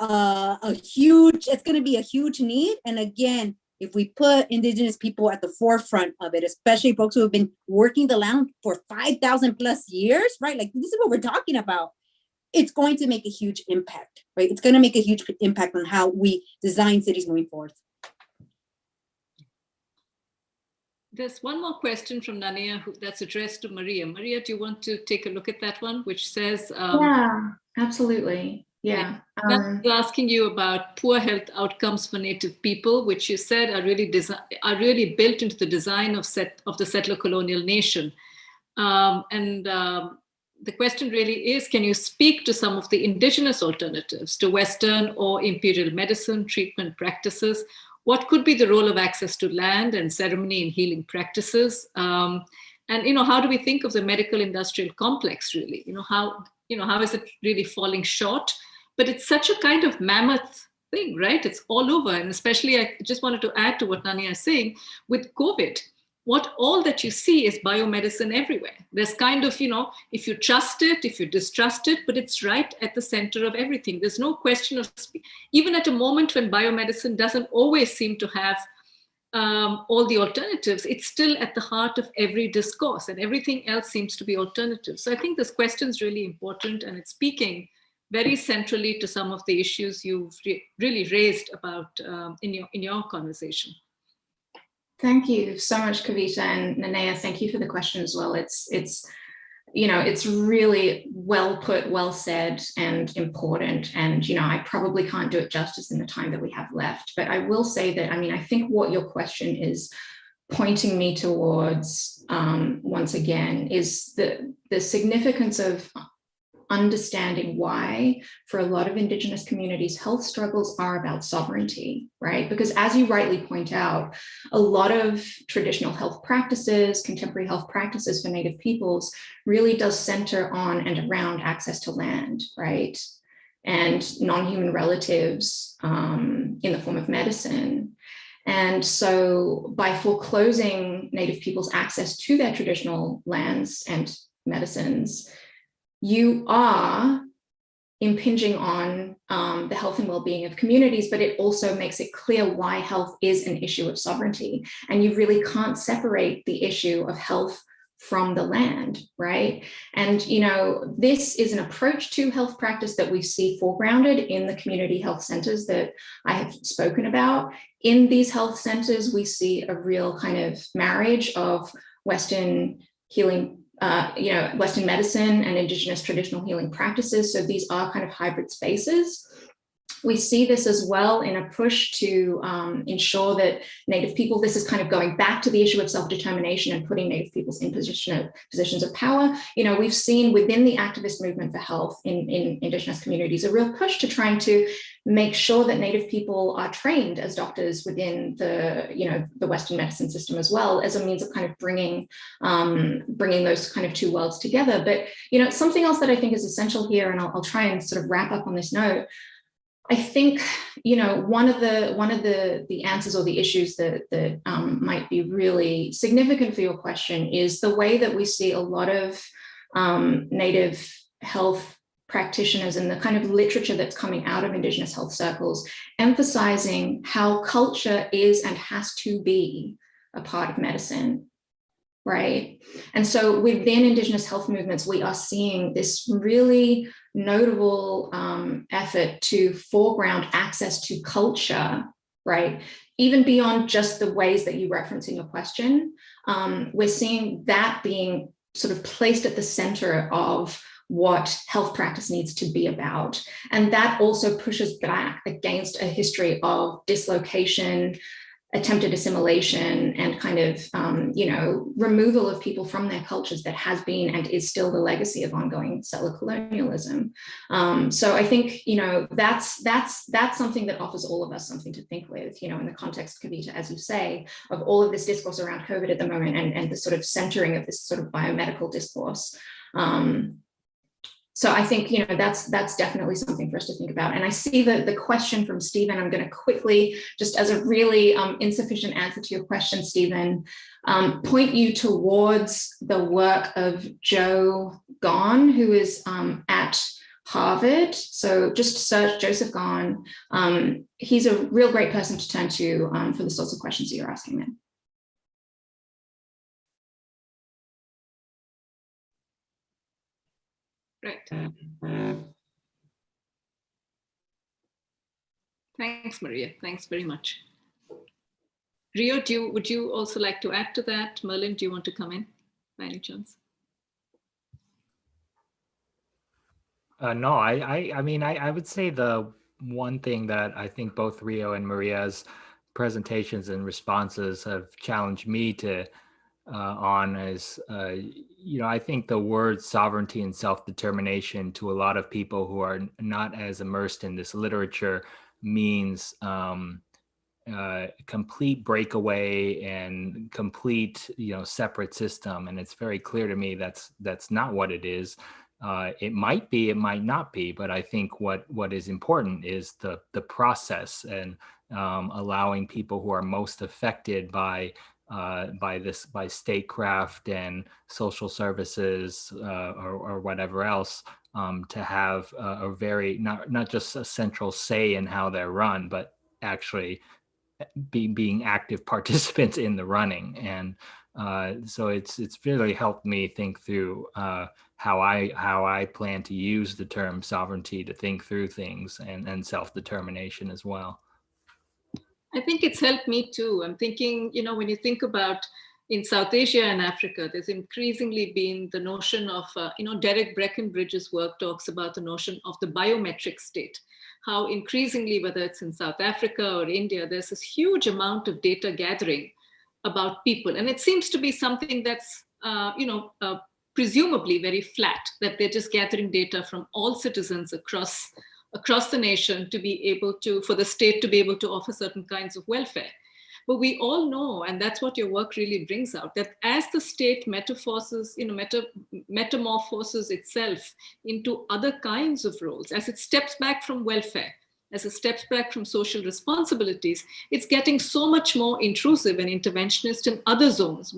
it's going to be a huge need. And again, if we put Indigenous people at the forefront of it, especially folks who have been working the land for 5,000 plus years, right? Like, this is what we're talking about. It's going to make a huge impact, right? It's going to make a huge impact on how we design cities moving forward. There's one more question from Nanea that's addressed to Maria. Maria, do you want to take a look at that one, which says... yeah, absolutely. Yeah. Asking you about poor health outcomes for Native people, which you said are really built into the design of the settler colonial nation. the question really is, can you speak to some of the indigenous alternatives to Western or imperial medicine treatment practices? What could be the role of access to land and ceremony in healing practices? And how do we think of the medical industrial complex really? How is it really falling short? But it's such a kind of mammoth thing, right? It's all over. And especially, I just wanted to add to what Nania is saying, with COVID, what all that you see is biomedicine everywhere. There's kind of, if you trust it, if you distrust it, but it's right at the center of everything. There's no question of, even at a moment when biomedicine doesn't always seem to have all the alternatives, it's still at the heart of every discourse, and everything else seems to be alternative. So I think this question is really important, and it's speaking very centrally to some of the issues you've really raised about in your conversation. Thank you so much, Kavita, and Nanea, thank you for the question as well. It's really well put, well said, and important. And, I probably can't do it justice in the time that we have left, but I will say that, I think what your question is pointing me towards, once again, is the significance of understanding why, for a lot of Indigenous communities, health struggles are about sovereignty, right? Because as you rightly point out, a lot of traditional health practices, contemporary health practices for Native peoples really does center on and around access to land, right? And non-human relatives in the form of medicine. And so by foreclosing Native people's access to their traditional lands and medicines, you are impinging on the health and well-being of communities, but it also makes it clear why health is an issue of sovereignty. And you really can't separate the issue of health from the land, right? And, this is an approach to health practice that we see foregrounded in the community health centers that I have spoken about. In these health centers, we see a real kind of marriage of Western healing, Western medicine and Indigenous traditional healing practices. So these are kind of hybrid spaces. We see this as well in a push to ensure that Native people, this is kind of going back to the issue of self-determination and putting Native peoples in positions of power. We've seen within the activist movement for health in Indigenous communities, a real push to trying to make sure that Native people are trained as doctors within the Western medicine system as well, as a means of kind of bringing those kind of two worlds together. But, something else that I think is essential here, and I'll try and sort of wrap up on this note, I think, one of the answers or the issues that might be really significant for your question is the way that we see a lot of Native health practitioners and the kind of literature that's coming out of Indigenous health circles, emphasizing how culture is and has to be a part of medicine, right? And so within Indigenous health movements, we are seeing this really notable effort to foreground access to culture, right? Even beyond just the ways that you reference in your question, we're seeing that being sort of placed at the center of what health practice needs to be about. And that also pushes back against a history of dislocation, attempted assimilation, and kind of, removal of people from their cultures that has been and is still the legacy of ongoing settler colonialism. So I think, that's something that offers all of us something to think with, in the context, Kavita, as you say, of all of this discourse around COVID at the moment and the sort of centering of this sort of biomedical discourse. So I think, that's definitely something for us to think about. And I see the question from Stephen. I'm going to quickly, just as a really insufficient answer to your question, Stephen, point you towards the work of Joe Gahn, who is at Harvard. So just search Joseph Gahn. He's a real great person to turn to for the sorts of questions that you're asking then. Right. Thanks, Maria. Thanks very much. Rio, would you also like to add to that? Merlin, do you want to come in by any chance? No, I would say the one thing that I think both Rio and Maria's presentations and responses have challenged me to on is, I think the words sovereignty and self-determination to a lot of people who are not as immersed in this literature means complete breakaway and complete, separate system. And it's very clear to me that's not what it is. It might be, it might not be, but I think what is important is the process and allowing people who are most affected by statecraft and social services or whatever else to have a very not just a central say in how they're run, but actually being active participants in the running. And so it's really helped me think through how I plan to use the term sovereignty to think through things, and self-determination as well. I think it's helped me too. I'm thinking, when you think about in South Asia and Africa, there's increasingly been the notion of, Derek Breckenbridge's work talks about the notion of the biometric state, how increasingly, whether it's in South Africa or India, there's this huge amount of data gathering about people. And it seems to be something that's, presumably very flat, that they're just gathering data from all citizens across the nation to be able to, for the state to be able to offer certain kinds of welfare. But we all know, and that's what your work really brings out, that as the state metamorphoses itself into other kinds of roles, as it steps back from welfare, as it steps back from social responsibilities, it's getting so much more intrusive and interventionist in other zones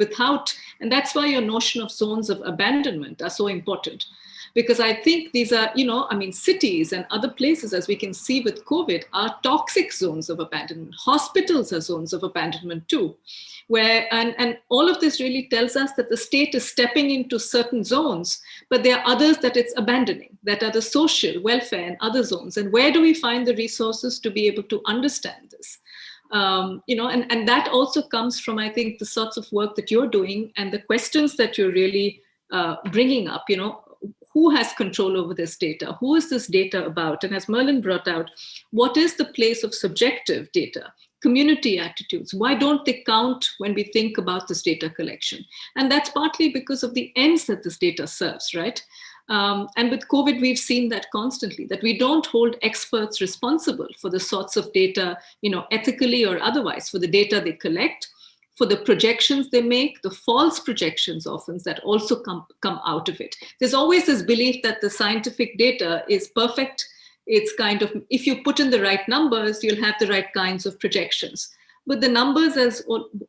and that's why your notion of zones of abandonment are so important. Because I think these are, cities and other places, as we can see with COVID, are toxic zones of abandonment. Hospitals are zones of abandonment too, and all of this really tells us that the state is stepping into certain zones, but there are others that it's abandoning, that are the social, welfare, and other zones. And where do we find the resources to be able to understand this? And that also comes from, I think, the sorts of work that you're doing and the questions that you're really bringing up, who has control over this data? Who is this data about? And as Merlin brought out, what is the place of subjective data? Community attitudes, why don't they count when we think about this data collection? And that's partly because of the ends that this data serves, right? And with COVID, we've seen that constantly, that we don't hold experts responsible for the sorts of data, ethically or otherwise, for the data they collect, for the projections they make, the false projections often that also come out of it. There's always this belief that the scientific data is perfect. It's kind of, if you put in the right numbers, you'll have the right kinds of projections. But the numbers, as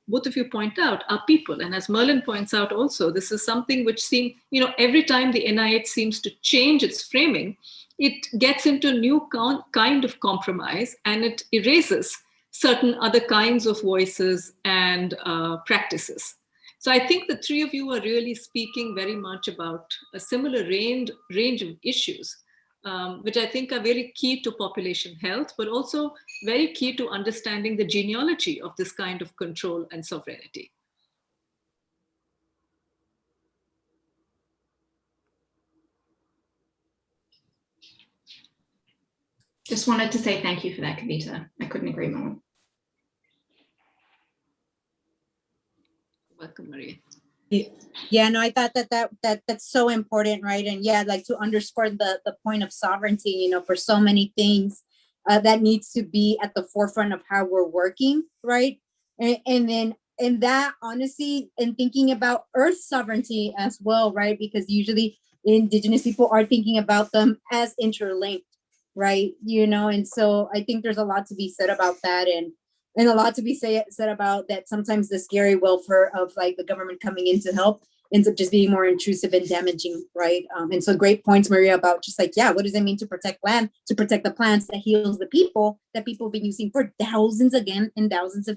both of you point out, are people. And as Merlin points out also, this is something which seems, every time the NIH seems to change its framing, it gets into a new kind of compromise, and it erases certain other kinds of voices and practices. So I think the three of you are really speaking very much about a similar range of issues, which I think are very key to population health, but also very key to understanding the genealogy of this kind of control and sovereignty. Just wanted to say thank you for that, Kavita. I couldn't agree more. Welcome, Maria. Yeah, no, I thought that's so important, right? And yeah, like to underscore the point of sovereignty, for so many things that needs to be at the forefront of how we're working, right? And then in that, honestly, and thinking about Earth sovereignty as well, right? Because usually Indigenous people are thinking about them as interlinked, right? And so I think there's a lot to be said about that, and a lot to be said about that. Sometimes the scary welfare of like the government coming in to help ends up just being more intrusive and damaging, right? And so great points, Maria, about just like, yeah, what does it mean to protect land, to protect the plants that heals the people that people have been using for thousands of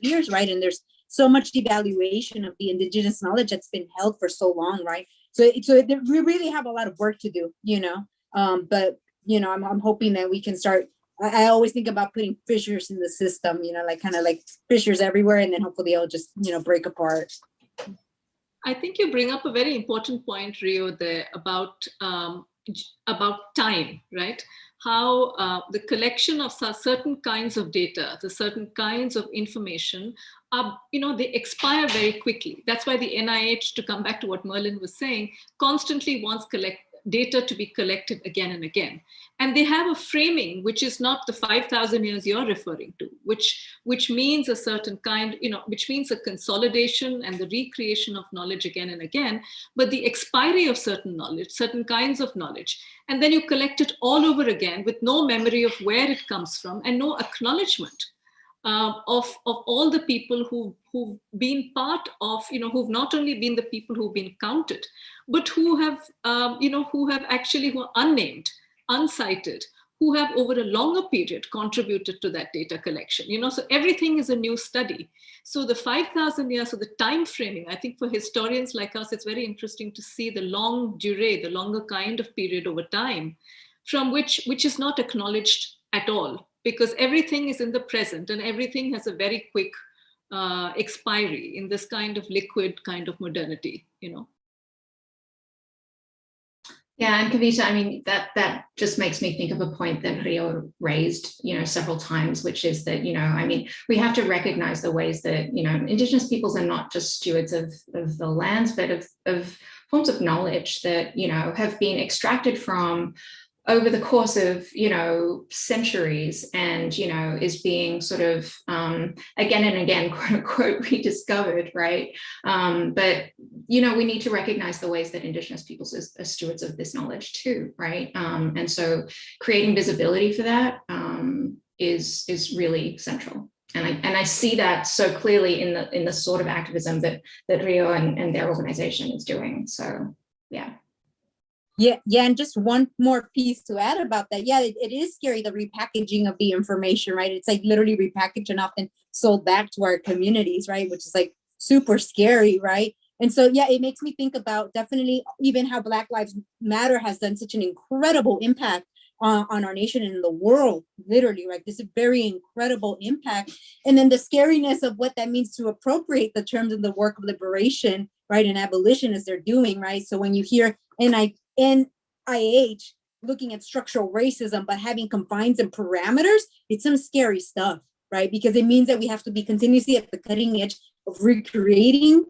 years, right? And there's so much devaluation of the indigenous knowledge that's been held for so long, right? So we really have a lot of work to do, but I'm hoping that we can start. I always think about putting fissures in the system, like kind of like fissures everywhere, and then hopefully it'll just, break apart. I think you bring up a very important point, Rio, there about time, right? How the collection of certain kinds of data, the certain kinds of information, are, they expire very quickly. That's why the NIH, to come back to what Merlin was saying, constantly wants data to be collected again and again. And they have a framing, which is not the 5,000 years you're referring to, which means a certain kind, which means a consolidation and the recreation of knowledge again and again, but the expiry of certain knowledge, certain kinds of knowledge. And then you collect it all over again with no memory of where it comes from and no acknowledgement of all the people who've been part of, who've not only been the people who've been counted, but who are unnamed, uncited, who have over a longer period contributed to that data collection. So everything is a new study. So the 5,000 years, so the time framing, I think for historians like us, it's very interesting to see the long durée, the longer kind of period over time, from which is not acknowledged at all, because everything is in the present and everything has a very quick expiry in this kind of liquid kind of modernity, Yeah, and Kavita, I mean, that just makes me think of a point that Rio raised, several times, which is that, I mean, we have to recognize the ways that, Indigenous peoples are not just stewards of the lands, but of forms of knowledge that, have been extracted from over the course of, centuries and, is being sort of again and again, quote unquote, rediscovered, right? But, we need to recognize the ways that Indigenous peoples are stewards of this knowledge too, right? And so creating visibility for that is really central. And I see that so clearly in the sort of activism that Rio and their organization is doing. So, yeah. Yeah, and just one more piece to add about that. Yeah, it is scary, the repackaging of the information, right? It's like literally repackaged and often sold back to our communities, right? Which is like super scary, right? And so, yeah, it makes me think about definitely even how Black Lives Matter has done such an incredible impact on our nation and in the world, literally, right? This is a very incredible impact. And then the scariness of what that means to appropriate the terms of the work of liberation, right? And abolition as they're doing, right? So when you hear NIH looking at structural racism, but having confines and parameters, it's some scary stuff, right? Because it means that we have to be continuously at the cutting edge of recreating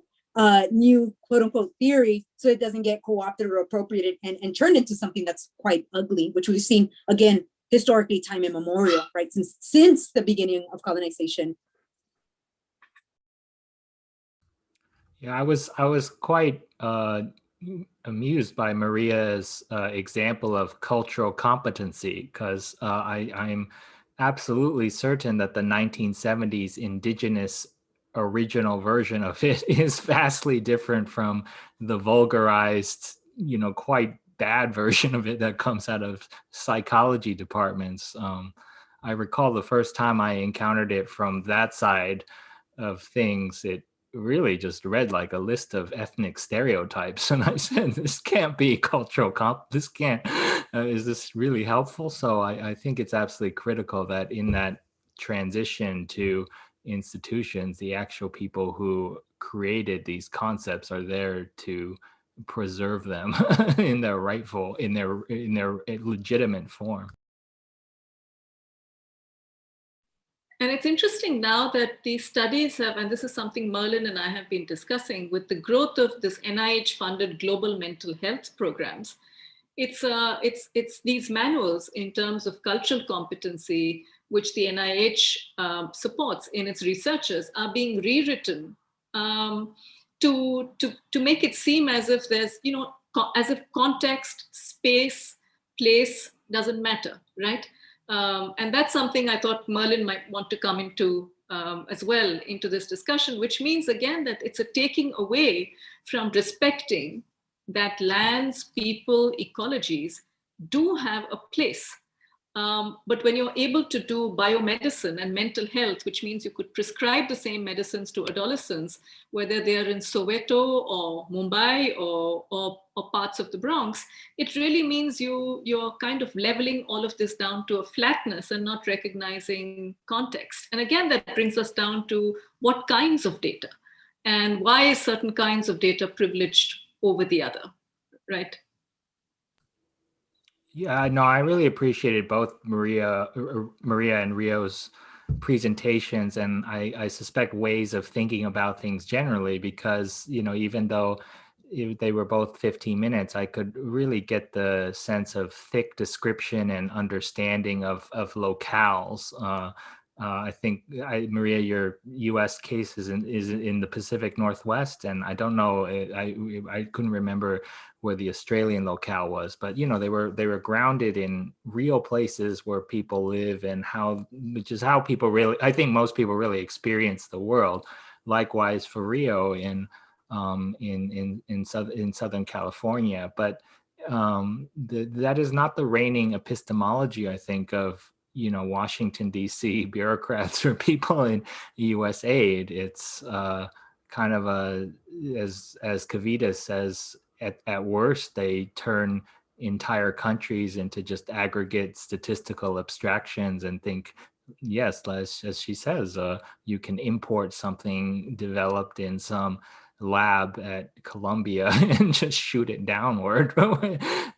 new quote unquote theory so it doesn't get co-opted or appropriated and turned into something that's quite ugly, which we've seen again historically time immemorial, right? Since the beginning of colonization. Yeah, I was quite amused by Maria's example of cultural competency, because I'm absolutely certain that the 1970s Indigenous original version of it is vastly different from the vulgarized, quite bad version of it that comes out of psychology departments. I recall the first time I encountered it from that side of things, it really just read like a list of ethnic stereotypes, and I said, this can't be cultural this can't is this really helpful? So I think it's absolutely critical that in that transition to institutions, the actual people who created these concepts are there to preserve them in their rightful, in their legitimate form. And it's interesting now that these studies have, and this is something Merlin and I have been discussing, with the growth of this NIH-funded global mental health programs, it's these manuals in terms of cultural competency, which the NIH supports in its researchers, are being rewritten to make it seem as if there's, as if context, space, place doesn't matter, right? And that's something I thought Merlin might want to come into as well into this discussion, which means again that it's a taking away from respecting that lands, people, ecologies do have a place. But when you're able to do biomedicine and mental health, which means you could prescribe the same medicines to adolescents, whether they're in Soweto or Mumbai or parts of the Bronx, it really means you're kind of leveling all of this down to a flatness and not recognizing context. And again, that brings us down to what kinds of data. And why is certain kinds of data privileged over the other, right? Yeah, no, I really appreciated both Maria and Rio's presentations, and I suspect ways of thinking about things generally, because, you know, even though they were both 15 minutes, I could really get the sense of thick description and understanding of locales. I think, Maria, your U.S. case is in the Pacific Northwest, and I don't know, I couldn't remember where the Australian locale was, but, you know, they were grounded in real places where people live, and which is how people really, I think most people really experience the world. Likewise for Rio in Southern California, but that is not the reigning epistemology, I think, of, you know, Washington D.C. bureaucrats or people in U.S. aid. It's kind of as Kavita says, at worst, they turn entire countries into just aggregate statistical abstractions and think, yes, as she says, you can import something developed in some lab at Columbia and just shoot it downward.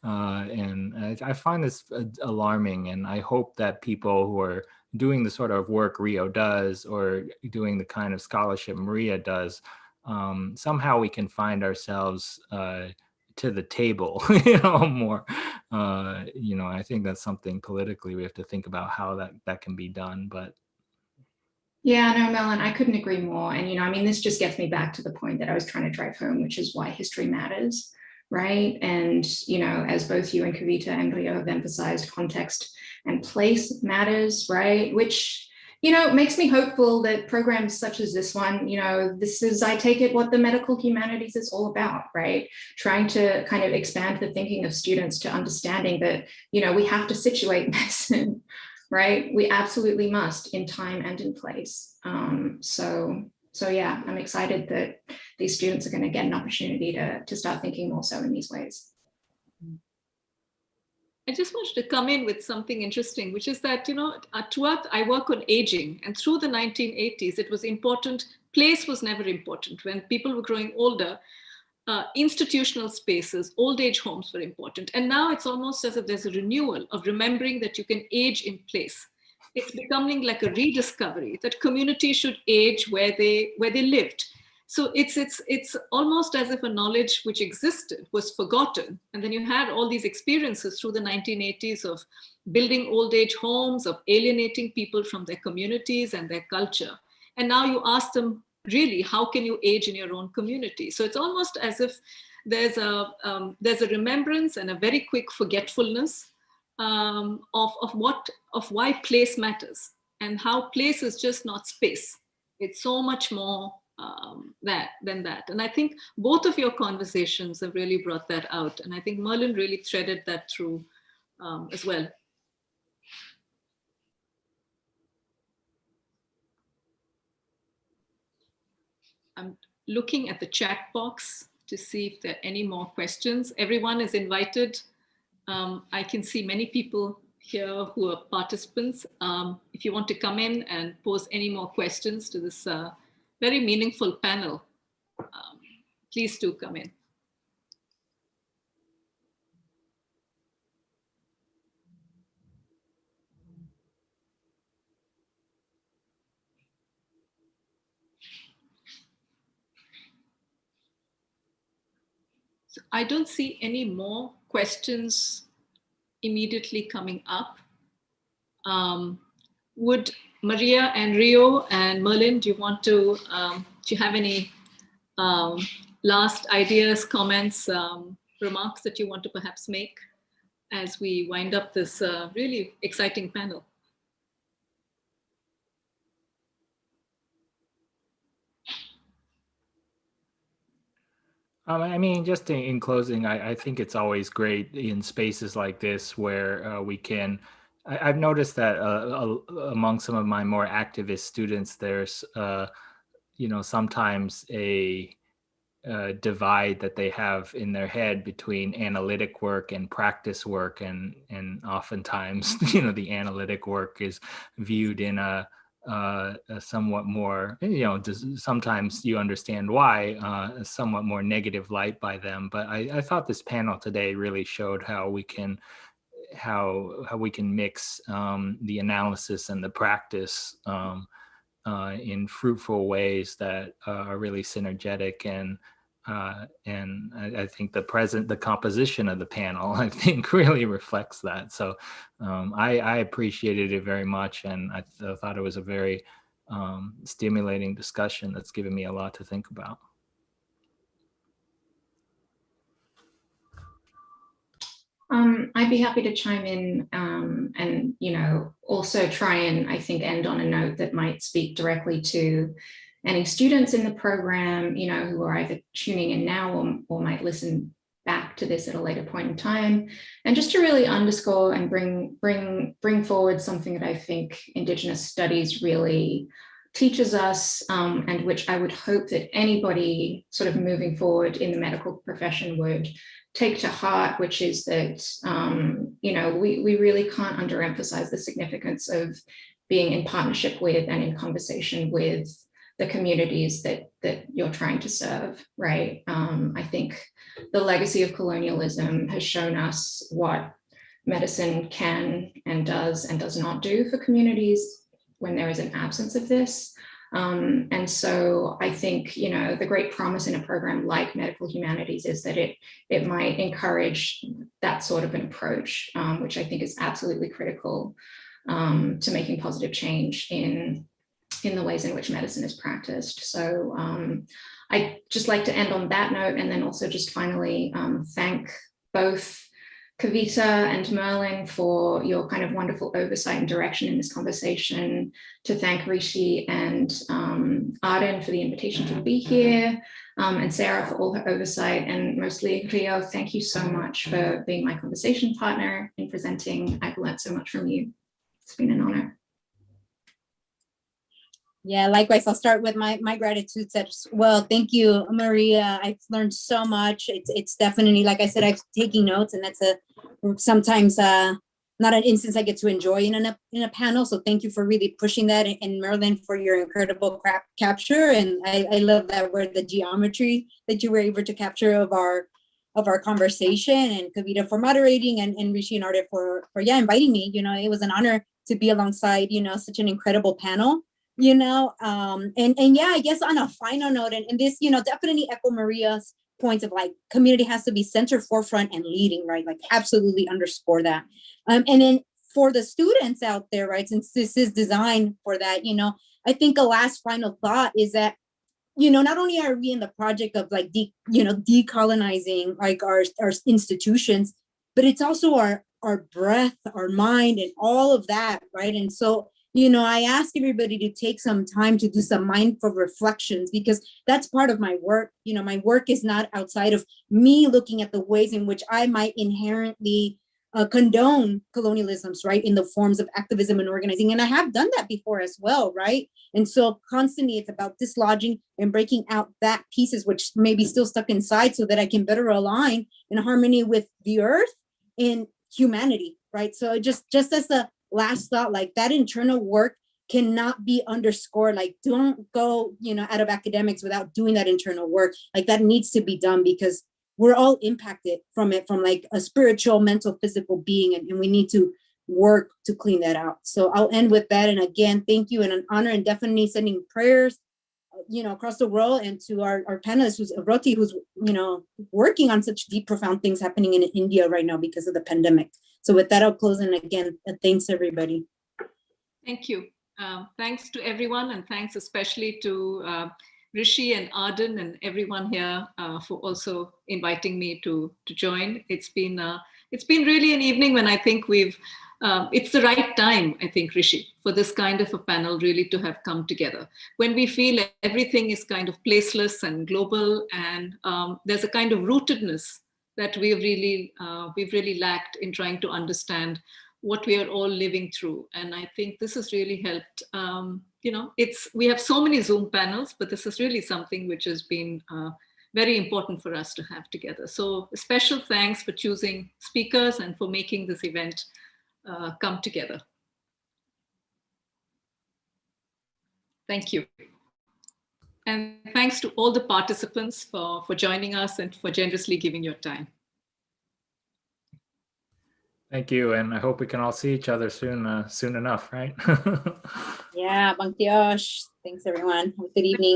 And I find this alarming, and I hope that people who are doing the sort of work Rio does, or doing the kind of scholarship Maria does, somehow we can find ourselves to the table, you know, more. You know, I think that's something politically we have to think about how that can be done. But yeah, no, Merlin, I couldn't agree more. And, you know, I mean, this just gets me back to the point that I was trying to drive home, which is why history matters, right? And, you know, as both you and Kavita and Rio have emphasized, context and place matters, right? Which, you know, makes me hopeful that programs such as this one, you know, this is, I take it, what the medical humanities is all about, right? Trying to kind of expand the thinking of students to understanding that, you know, we have to situate medicine, right? We absolutely must, in time and in place. So yeah, I'm excited that these students are going to get an opportunity to start thinking more so in these ways. I just wanted to come in with something interesting, which is that, you know, throughout, I work on aging, and through the 1980s, it was important. Place was never important. When people were growing older, institutional spaces, old age homes were important. And now it's almost as if there's a renewal of remembering that you can age in place. It's becoming like a rediscovery that communities should age where they lived. So it's almost as if a knowledge which existed was forgotten. And then you had all these experiences through the 1980s of building old age homes, of alienating people from their communities and their culture. And now you ask them, really, how can you age in your own community? So it's almost as if there's a remembrance and a very quick forgetfulness of why place matters, and how place is just not space. It's so much more than that. And I think both of your conversations have really brought that out. And I think Merlin really threaded that through as well. I'm looking at the chat box to see if there are any more questions. Everyone is invited. I can see many people here who are participants. If you want to come in and pose any more questions to this very meaningful panel, please do come in. So I don't see any more questions immediately coming up. Would Maria and Rio and Merlin, do you have any last ideas, comments, remarks that you want to perhaps make as we wind up this really exciting panel? I mean, just in closing, I think it's always great in spaces like this where we can. I've noticed that among some of my more activist students, there's, you know, sometimes a divide that they have in their head between analytic work and practice work, and oftentimes, you know, the analytic work is viewed in a somewhat more, sometimes you understand why, a somewhat more negative light by them. But I thought this panel today really showed how we can mix the analysis and the practice in fruitful ways that are really synergetic. And I think the composition of the panel, I think, really reflects that. So I appreciated it very much, and I thought it was a very stimulating discussion that's given me a lot to think about. I'd be happy to chime in and, also try and, I think, end on a note that might speak directly to any students in the program, who are either tuning in now or might listen back to this at a later point in time. And just to really underscore and bring forward something that I think Indigenous studies really teaches us, and which I would hope that anybody sort of moving forward in the medical profession would take to heart, which is that, we really can't underemphasize the significance of being in partnership with and in conversation with the communities that you're trying to serve, right? I think the legacy of colonialism has shown us what medicine can and does not do for communities when there is an absence of this. And so I think, the great promise in a program like medical humanities is that it might encourage that sort of an approach, which I think is absolutely critical to making positive change in the ways in which medicine is practiced. So I'd just like to end on that note, and then also just finally thank both Kavita and Merlin for your kind of wonderful oversight and direction in this conversation, to thank Rishi and Arden for the invitation to be here, and Sarah for all her oversight, and mostly Rio, thank you so much for being my conversation partner in presenting. I've learned so much from you. It's been an honor. Yeah, likewise, I'll start with my gratitude as well. Thank you, Maria. I've learned so much. It's definitely, like I said, I'm taking notes, and that's sometimes not an instance I get to enjoy in a panel. So thank you for really pushing that, and Merlin for your incredible capture. And I love that word, the geometry that you were able to capture of our conversation, and Kavita for moderating, and Rishi and Arde for inviting me. It was an honor to be alongside, such an incredible panel. And yeah, I guess on a final note, and this, definitely echo Maria's points of like, community has to be center, forefront, and leading, right? Like, absolutely underscore that. And then for the students out there, right, since this is designed for that, I think a last final thought is that, not only are we in the project of like, decolonizing like our institutions, but it's also our breath, our mind, and all of that, right? And so, I ask everybody to take some time to do some mindful reflections, because that's part of my work. My work is not outside of me looking at the ways in which I might inherently condone colonialisms, right, in the forms of activism and organizing. And I have done that before as well, right? And so constantly it's about dislodging and breaking out that pieces which may be still stuck inside, so that I can better align in harmony with the earth and humanity, right? So just as a last thought, like, that internal work cannot be underscored. Like, don't go, out of academics without doing that internal work. Like, that needs to be done, because we're all impacted from it, from like a spiritual, mental, physical being, and we need to work to clean that out. So I'll end with that. And again, thank you, and an honor, and definitely sending prayers, across the world, and to our panelists, who's Roti, who's, working on such deep, profound things happening in India right now because of the pandemic. So with that, I'll close. And again, thanks everybody. Thank you. Thanks to everyone, and thanks especially to Rishi and Arden and everyone here for also inviting me to join. It's been really an evening when I think it's the right time, I think, Rishi, for this kind of a panel really to have come together. When we feel everything is kind of placeless and global, and there's a kind of rootedness that we've really lacked in trying to understand what we are all living through. And I think this has really helped. We have so many Zoom panels, but this is really something which has been very important for us to have together. So a special thanks for choosing speakers and for making this event come together. Thank you. And thanks to all the participants for joining us and for generously giving your time. Thank you, and I hope we can all see each other soon enough, right? Yeah, Bang Tiosh. Thanks everyone. Have a good evening.